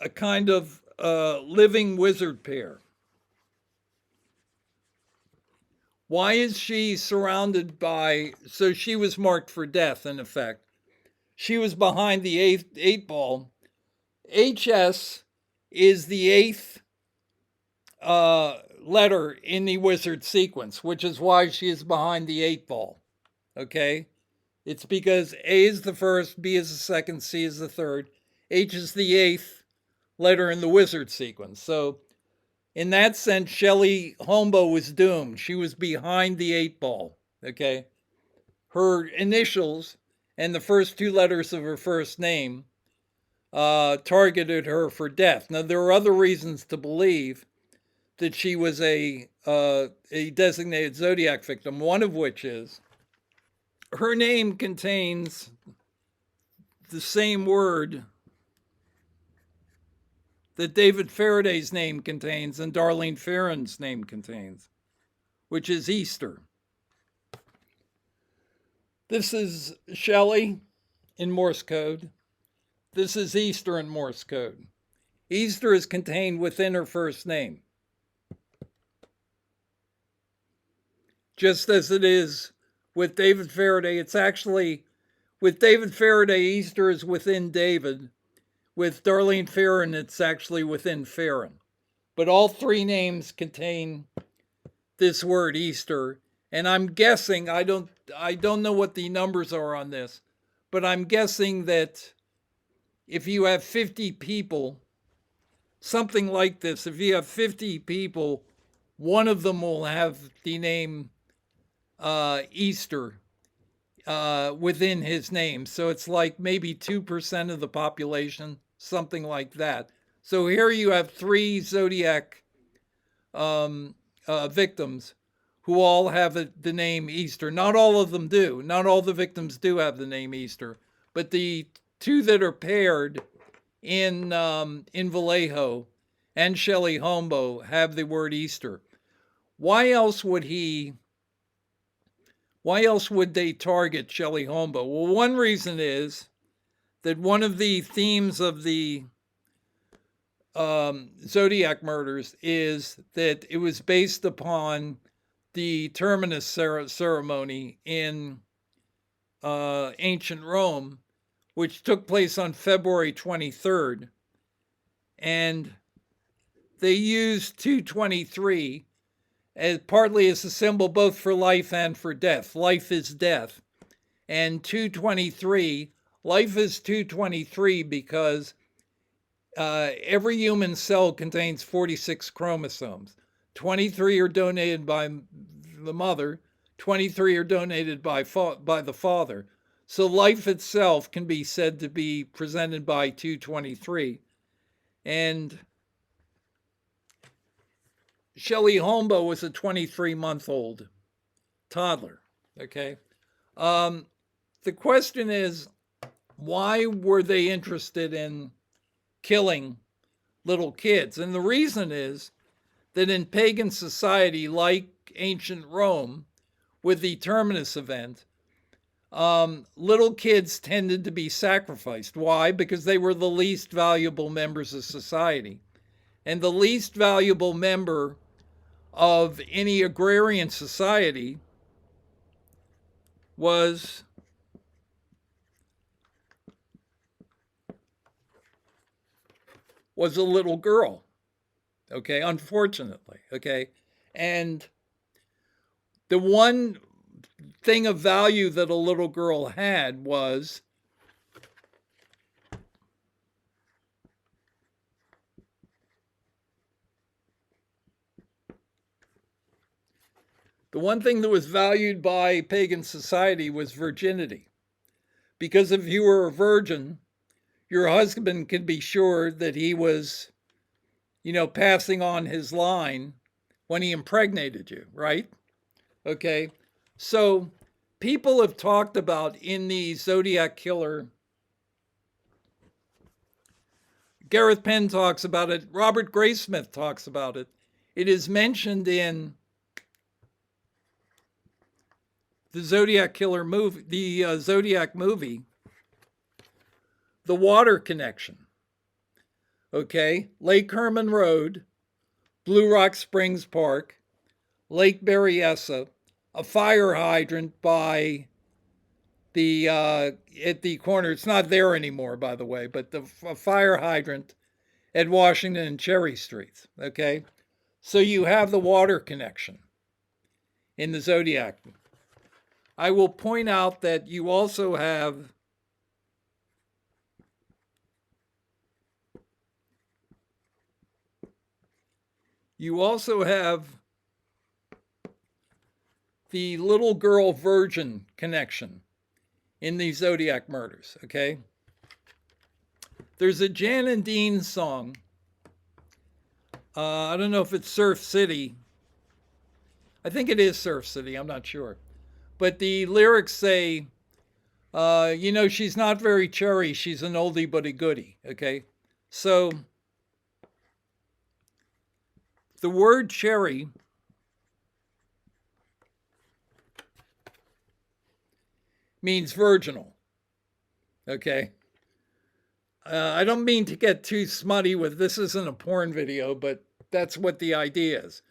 a kind of living wizard pair. Why is she surrounded by, so she was marked for death, in effect. She was behind the eight ball. HS is the eighth letter in the wizard sequence, which is why she is behind the eight ball. Okay? It's because A is the first, B is the second, C is the third. H is the eighth letter in the wizard sequence. So, in that sense, Shelley Holmboe was doomed. She was behind the eight ball. Okay? Her initials and the first two letters of her first name targeted her for death. Now, there are other reasons to believe that she was a designated Zodiac victim, one of which is her name contains the same word that David Faraday's name contains and Darlene Ferrin's name contains, which is Easter. This is Shelley in Morse code. This is Easter in Morse code. Easter is contained within her first name, just as it is with David Faraday. It's actually, with David Faraday, Easter is within David. With Darlene Ferrin, it's actually within Ferrin. But all three names contain this word Easter. And I'm guessing, I don't know what the numbers are on this, but I'm guessing that if you have 50 people, something like this, if you have 50 people, one of them will have the name Easter within his name. So it's like maybe 2% of the population, something like that. So here you have three Zodiac victims who all have the name Easter. Not all of them do. Not all the victims do have the name Easter. But the two that are paired in Vallejo and Shelley Holmboe have the word Easter. Why else would they target Shelley Holmboe? Well, one reason is that one of the themes of the Zodiac murders is that it was based upon the terminus ceremony in ancient Rome, which took place on February 23rd. And they used 223 as partly as a symbol both for life and for death. Life is death. And 223, life is 223 because every human cell contains 46 chromosomes. 23 are donated by the mother, 23 are donated by the father. So life itself can be said to be presented by 223. And Shelley Holmboe was a 23-month-old toddler, okay? The question is, why were they interested in killing little kids? And the reason is that in pagan society, like ancient Rome, with the terminus event, little kids tended to be sacrificed. Why? Because they were the least valuable members of society. And the least valuable member of any agrarian society was a little girl. Okay, unfortunately. Okay. And the one thing of value that a little girl had was the one thing that was valued by pagan society was virginity. Because if you were a virgin, your husband could be sure that he was, passing on his line when he impregnated you, right? Okay. So people have talked about in the Zodiac Killer, Gareth Penn talks about it, Robert Graysmith talks about it. It is mentioned in the Zodiac Killer movie, the Zodiac movie, the water connection. Okay, Lake Herman Road, Blue Rock Springs Park, Lake Berryessa, a fire hydrant by the at the corner. It's not there anymore, by the way, but the fire hydrant at Washington and Cherry Streets. Okay, so you have the water connection in the Zodiac. I will point out that you also have the little girl virgin connection in the Zodiac murders, okay? There's a Jan and Dean song. I don't know if it's Surf City. I think it is Surf City, I'm not sure. But the lyrics say, she's not very cherry, she's an oldie but a goodie, okay? So the word cherry means virginal, okay? I don't mean to get too smutty with this isn't a porn video, but that's what the idea is.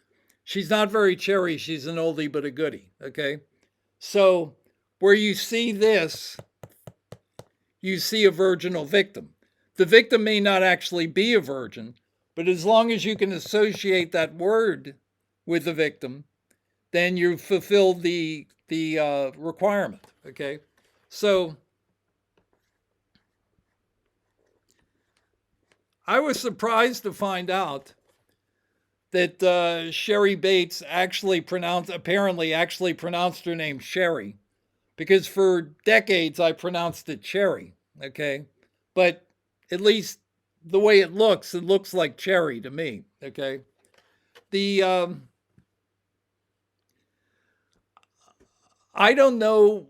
She's not very cherry, she's an oldie but a goodie, okay? So where you see this, you see a virginal victim. The victim may not actually be a virgin, but as long as you can associate that word with the victim, then you fulfill the requirement, okay? So I was surprised to find out that Sherry Bates apparently pronounced her name Sherry, because for decades I pronounced it Cherry, okay? But at least the way it looks like cherry to me, okay? I don't know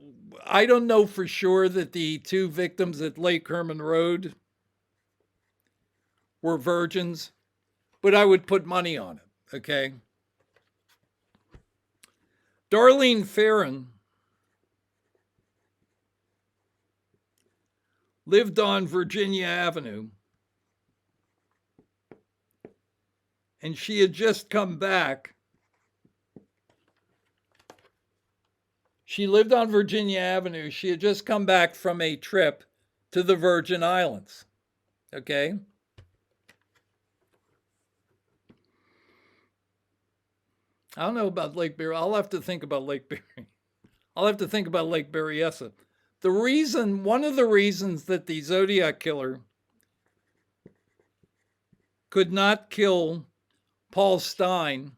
for sure that the two victims at Lake Herman Road were virgins, but I would put money on it, okay? Darlene Ferrin lived on Virginia Avenue, and she had just come back. She lived on Virginia Avenue. She had just come back from a trip to the Virgin Islands, okay? I don't know about Lake Berry. I'll have to think about Lake Berry. I'll have to think about Lake Berryessa. One of the reasons that the Zodiac Killer could not kill Paul Stine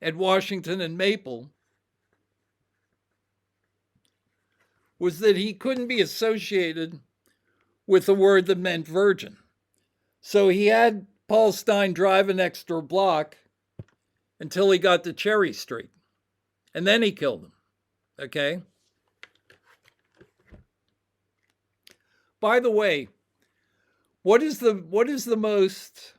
at Washington and Maple was that he couldn't be associated with a word that meant virgin. So he had Paul Stine drive an extra block until he got to Cherry Street. And then he killed him. Okay? By the way, what is the most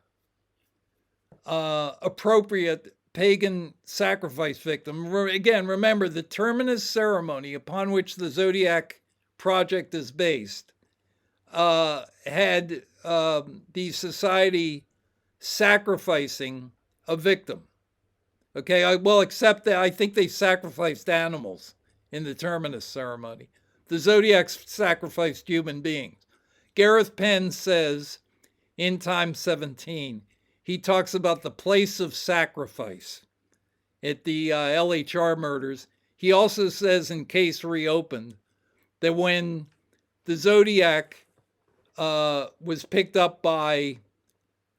appropriate pagan sacrifice victim. Again, remember the terminus ceremony upon which the Zodiac project is based had the society sacrificing a victim. Okay, well, except that I think they sacrificed animals in the terminus ceremony. The Zodiacs sacrificed human beings. Gareth Penn says in Time 17, he talks about the place of sacrifice at the LHR murders. He also says in Case Reopened that when the Zodiac was picked up by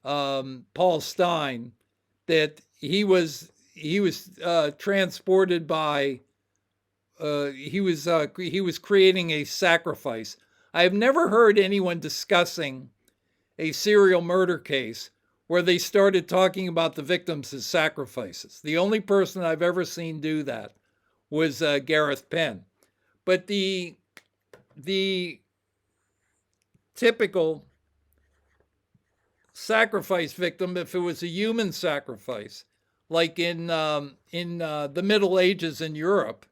Paul Stein, that he was transported by he was creating a sacrifice. I have never heard anyone discussing a serial murder case where they started talking about the victims as sacrifices. The only person I've ever seen do that was Gareth Penn. But the typical sacrifice victim, if it was a human sacrifice, like in the Middle Ages in Europe,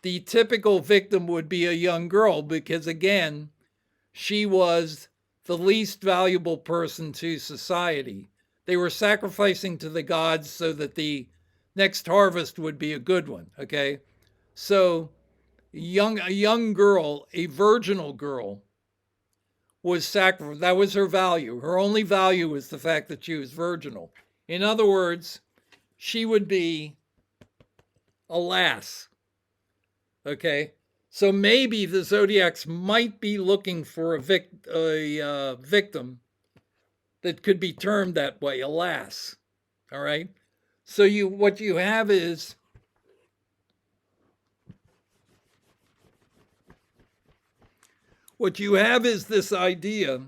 the typical victim would be a young girl because, again, she was the least valuable person to society. They were sacrificing to the gods so that the next harvest would be a good one, okay? So a young girl, a virginal girl, was sacrificed. That was her value. Her only value was the fact that she was virginal. In other words, she would be a lass, okay? So maybe the Zodiacs might be looking for a victim that could be termed that way, a lass. All right. So what you have is this idea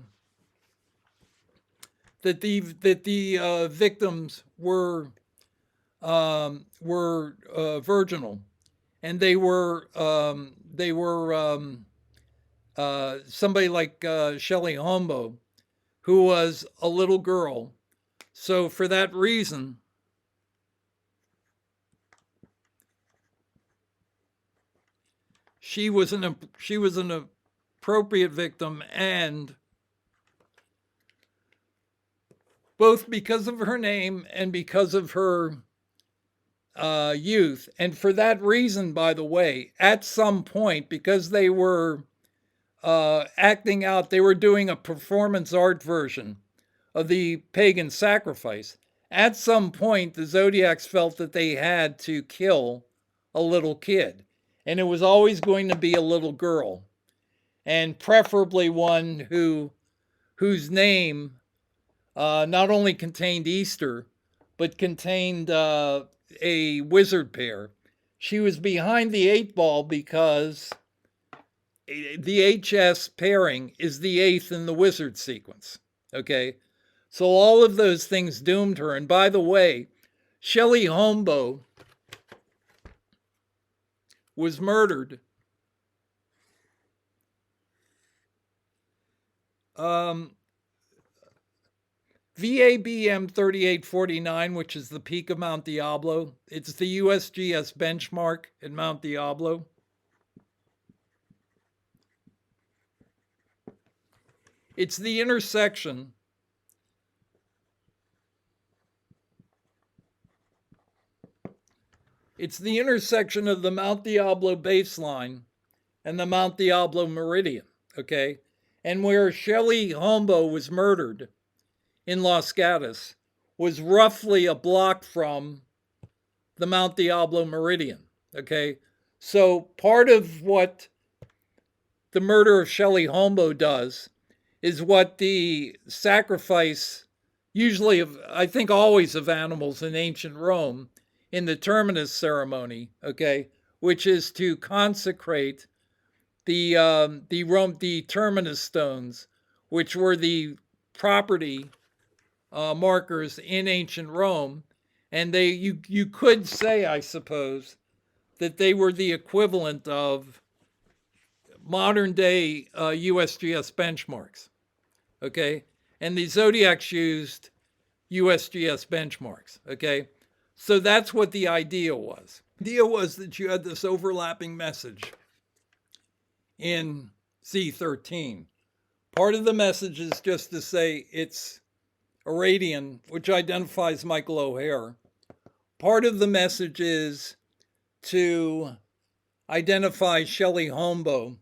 that the victims were virginal, and they were somebody like Shelley Hombo, who was a little girl. So for that reason, she was an appropriate victim, and both because of her name and because of her youth. And for that reason, by the way, at some point, because they were acting out, they were doing a performance art version of the pagan sacrifice. At some point, the Zodiacs felt that they had to kill a little kid, and it was always going to be a little girl, and preferably one whose name not only contained Easter, but contained a wizard pair. She was behind the 8 ball because the HS pairing is the 8th in the wizard sequence. Okay, so all of those things doomed her. And by the way, Shelley Hombo was murdered VABM 3849, which is the peak of Mount Diablo. It's the USGS benchmark at Mount Diablo. It's the intersection of the Mount Diablo baseline and the Mount Diablo meridian, okay? And where Shelley Hombo was murdered in Los Gatos was roughly a block from the Mount Diablo meridian, okay? So part of what the murder of Shelley Hombo does is what the sacrifice, usually of, I think always of animals in ancient Rome, in the terminus ceremony, okay, which is to consecrate the terminus stones, which were the property markers in ancient Rome, and you could say, I suppose, that they were the equivalent of modern day USGS benchmarks, okay? And the Zodiacs used USGS benchmarks, okay? So that's what the idea was. The idea was that you had this overlapping message in Z13. Part of the message is just to say it's Iranian, which identifies Michael O'Hare. Part of the message is to identify Shelley Holmbo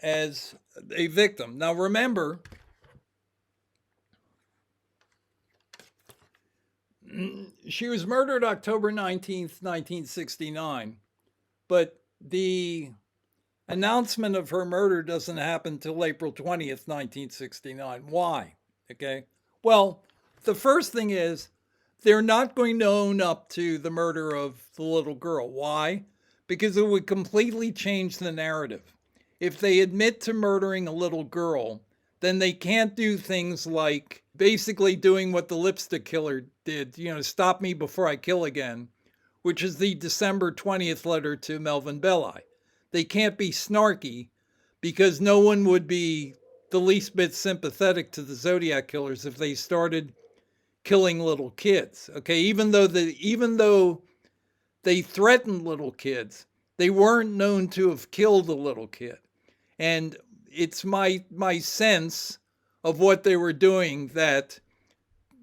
as a victim. Now remember, she was murdered October 19th, 1969, but the announcement of her murder doesn't happen till April 20th, 1969. Why? Okay. Well, the first thing is they're not going to own up to the murder of the little girl. Why? Because it would completely change the narrative. If they admit to murdering a little girl, then they can't do things like basically doing what the lipstick killer did, stop me before I kill again, which is the December 20th letter to Melvin Belli. They can't be snarky because no one would be the least bit sympathetic to the Zodiac killers if they started killing little kids. Okay, even though they threatened little kids, they weren't known to have killed a little kid. And it's my sense of what they were doing that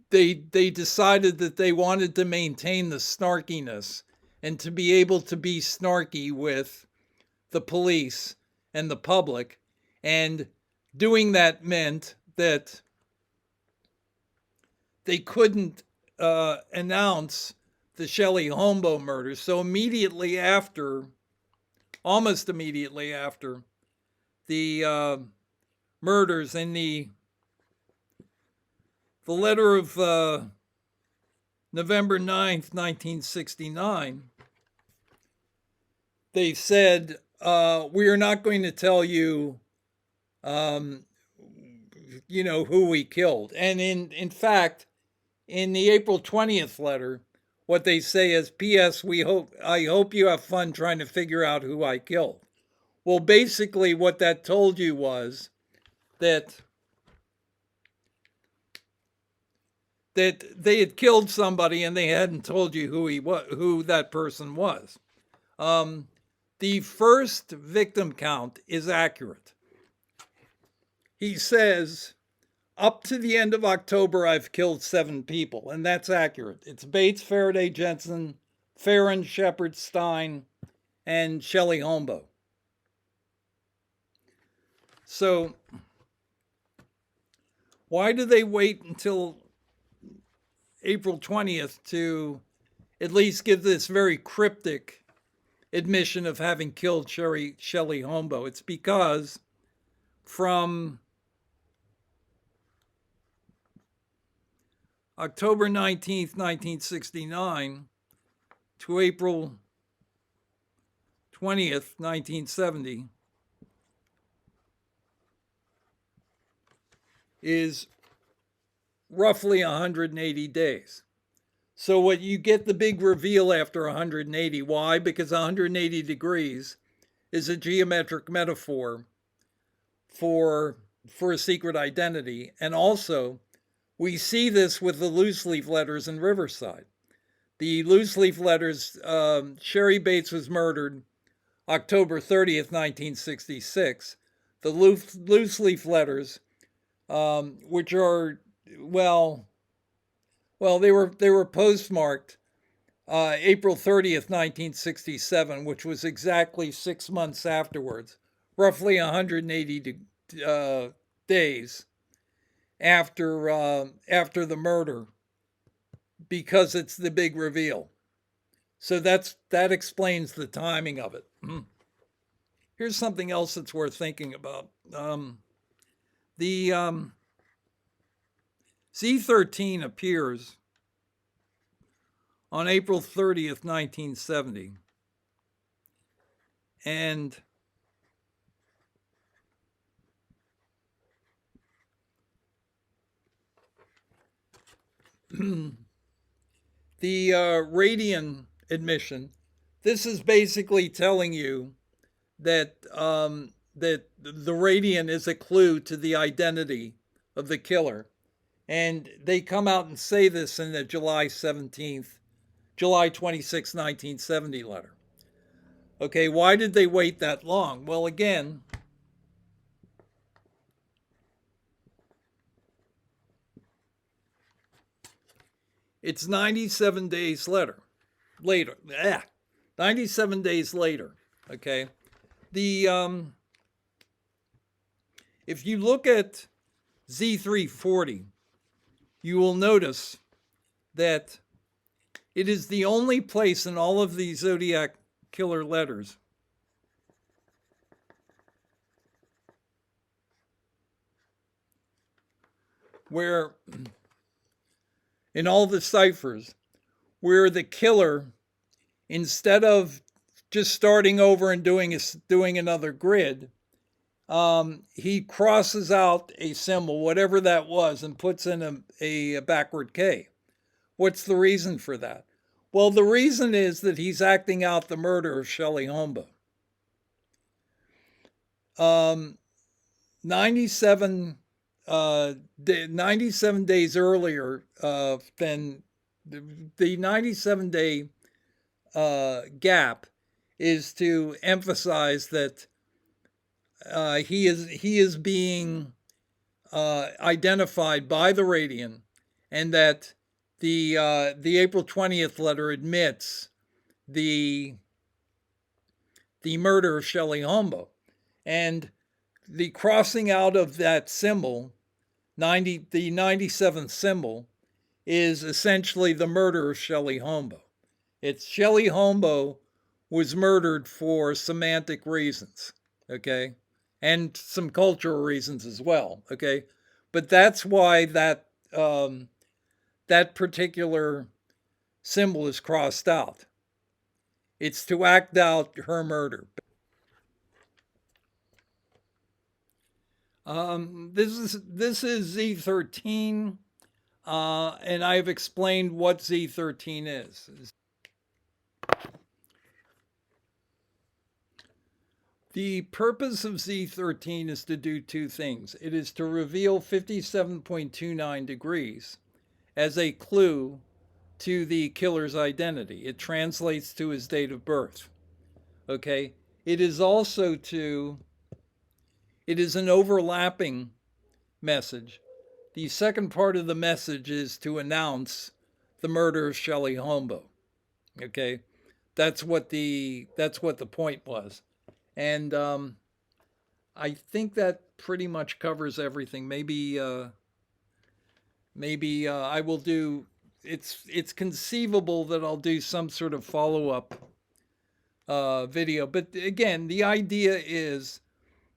they decided that they wanted to maintain the snarkiness and to be able to be snarky with the police and the public. And doing that meant that they couldn't announce the Shelley Holmbo murder. So almost immediately after the murders in the letter of November 9th, 1969, they said, we are not going to tell you, who we killed. And in fact, in the April 20th letter, what they say is, P.S. I hope you have fun trying to figure out who I killed. Well, basically what that told you was that they had killed somebody and they hadn't told you who that person was. The first victim count is accurate. He says, up to the end of October, I've killed 7 people, and that's accurate. It's Bates, Faraday, Jensen, Farron, Shepard, Stein, and Shelley Holmbo. So why do they wait until April 20th to at least give this very cryptic admission of having killed Shelley Holmbo? It's because from October 19th, 1969 to April 20th, 1970 is roughly 180 days. So what you get the big reveal after 180. Why? Because 180 degrees is a geometric metaphor for a secret identity. And also, we see this with the loose leaf letters in Riverside. The loose leaf letters, Sherry Bates was murdered October 30th, 1966. The loose leaf letters, which are, they were postmarked April 30th, 1967, which was exactly 6 months afterwards, roughly 180 days after the murder, because it's the big reveal. So that explains the timing of it. Here's something else that's worth thinking about. The Z13 appears on April 30th, 1970. And the radian admission, this is basically telling you that that the radian is a clue to the identity of the killer. And they come out and say this in the July 17th July 26, 1970 letter. Okay, why did they wait that long? Well, again, it's 97 days later. 97 days later. Okay. The if you look at Z340, you will notice that it is the only place in all of these Zodiac Killer letters where, in all the ciphers, where the killer, instead of just starting over and doing another grid, he crosses out a symbol, whatever that was, and puts in a backward K. What's the reason for that? Well, the reason is that he's acting out the murder of Shelley Homba. 97 days earlier than the 97-day gap is to emphasize that he is being identified by the Radiant, and that the April 20th letter admits the murder of Shelley Homba, and the crossing out of that symbol, the 97th symbol, is essentially the murder of Shelley Homba. It's Shelley Homba was murdered for semantic reasons, okay, and some cultural reasons as well, okay. But that's why that that particular symbol is crossed out. It's to act out her murder. This is Z13, and I've explained what Z13 is. The purpose of Z13 is to do two things. It is to reveal 57.29 degrees as a clue to the killer's identity. It translates to his date of birth. Okay? It is also it is an overlapping message. The second part of the message is to announce the murder of Shelley Homba. Okay? That's what the point was. And I think that pretty much covers everything. Maybe I will do. It's conceivable that I'll do some sort of follow-up video. But again, the idea is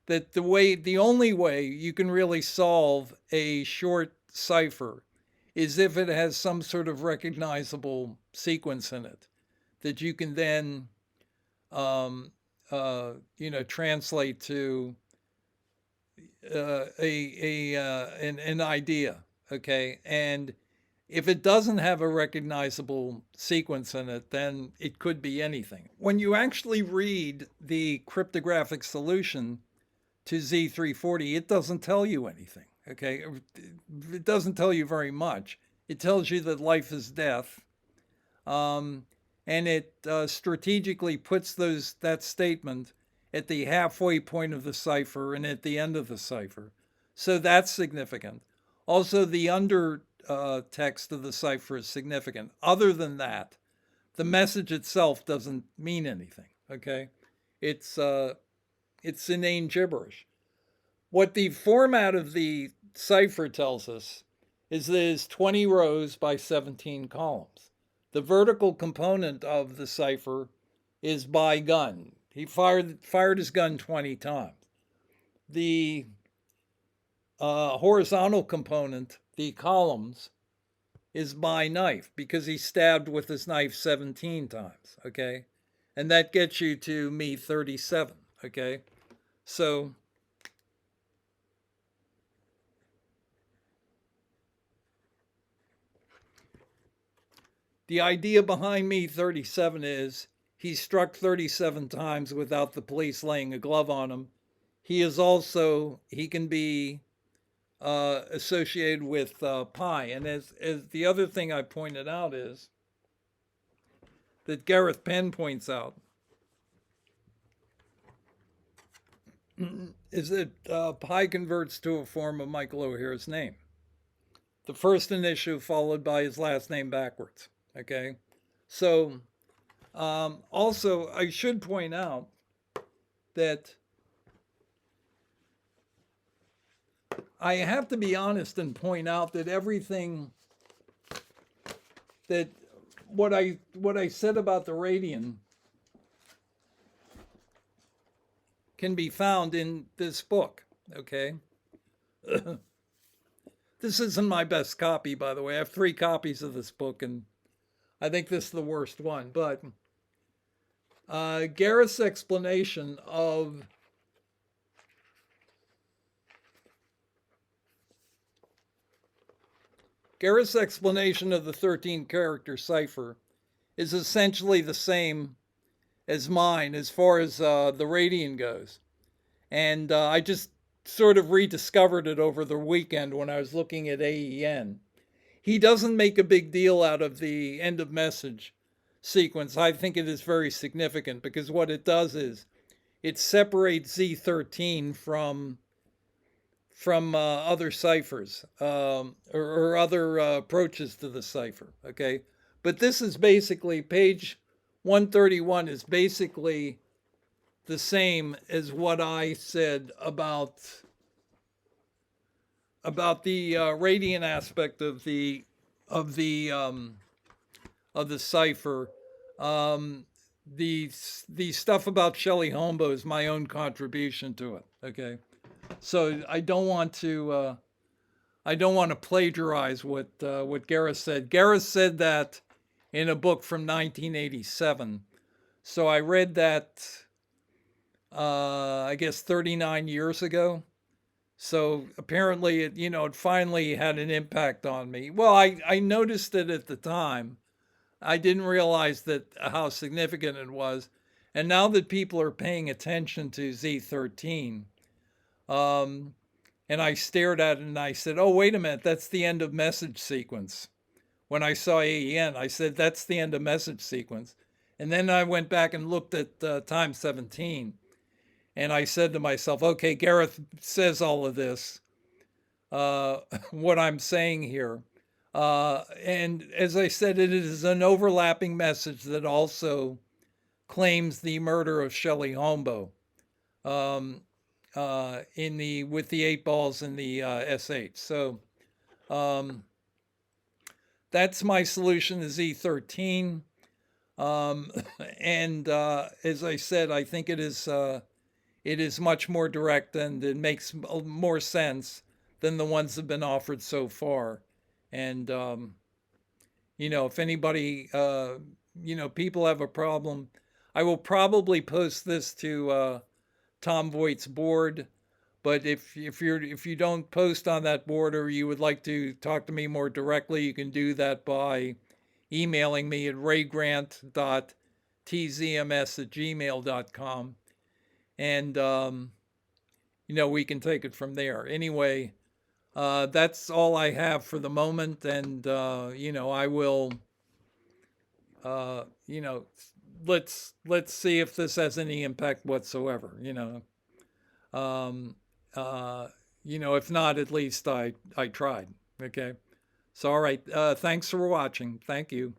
that the only way you can really solve a short cipher is if it has some sort of recognizable sequence in it that you can then translate to an idea, okay? And if it doesn't have a recognizable sequence in it, then it could be anything. When you actually read the cryptographic solution to Z340, it doesn't tell you anything, okay? It doesn't tell you very much. It tells you that life is death, and it strategically puts that statement at the halfway point of the cipher and at the end of the cipher. So that's significant. Also, the under text of the cipher is significant. Other than that, the message itself doesn't mean anything, okay? It's inane gibberish. What the format of the cipher tells us is that it's 20 rows by 17 columns. The vertical component of the cipher is by gun. He fired his gun 20 times. The horizontal component, the columns, is by knife because he stabbed with his knife 17 times, okay? And that gets you to me 37, okay? So the idea behind me 37 is he struck 37 times without the police laying a glove on him. He can be associated with pi. And as the other thing I pointed out is that Gareth Penn points out is that pi converts to a form of Michael O'Hare's name. The first initial followed by his last name backwards. Okay. So also, I should point out that I have to be honest and point out that everything that what I said about the radian can be found in this book. Okay. This isn't my best copy, by the way. I have 3 copies of this book, and I think this is the worst one. But Gareth's explanation of the 13-character cipher is essentially the same as mine as far as the radian goes. And I just sort of rediscovered it over the weekend when I was looking at AEN. He doesn't make a big deal out of the end of message sequence. I think it is very significant because what it does is it separates Z13 from other ciphers or other approaches to the cipher. Okay, but this is basically page 131 is basically the same as what I said about the radian aspect of the cipher. The stuff about Shelley Holmbo is my own contribution to it. Okay, so I don't want to plagiarize what Gareth said. Gareth said that in a book from 1987. So I read that I guess 39 years ago. So apparently it finally had an impact on me. Well, I noticed it at the time. I didn't realize that how significant it was. And now that people are paying attention to Z13, and I stared at it and I said, oh, wait a minute, that's the end of message sequence. When I saw AEN, I said, that's the end of message sequence. And then I went back and looked at time 17. And I said to myself, okay, Gareth says all of this, what I'm saying here. And as I said, it is an overlapping message that also claims the murder of Shelley Holmbo with the 8 balls in the S8. So that's my solution to Z13. And as I said, I think it is much more direct and it makes more sense than the ones that have been offered so far. And, if anybody, people have a problem, I will probably post this to Tom Voigt's board. But if you don't post on that board or you would like to talk to me more directly, you can do that by emailing me at raygrant.tzms@gmail.com. And, we can take it from there. Anyway, that's all I have for the moment. And, I will, let's see if this has any impact whatsoever, if not, at least I tried. Okay. So, all right. Thanks for watching. Thank you.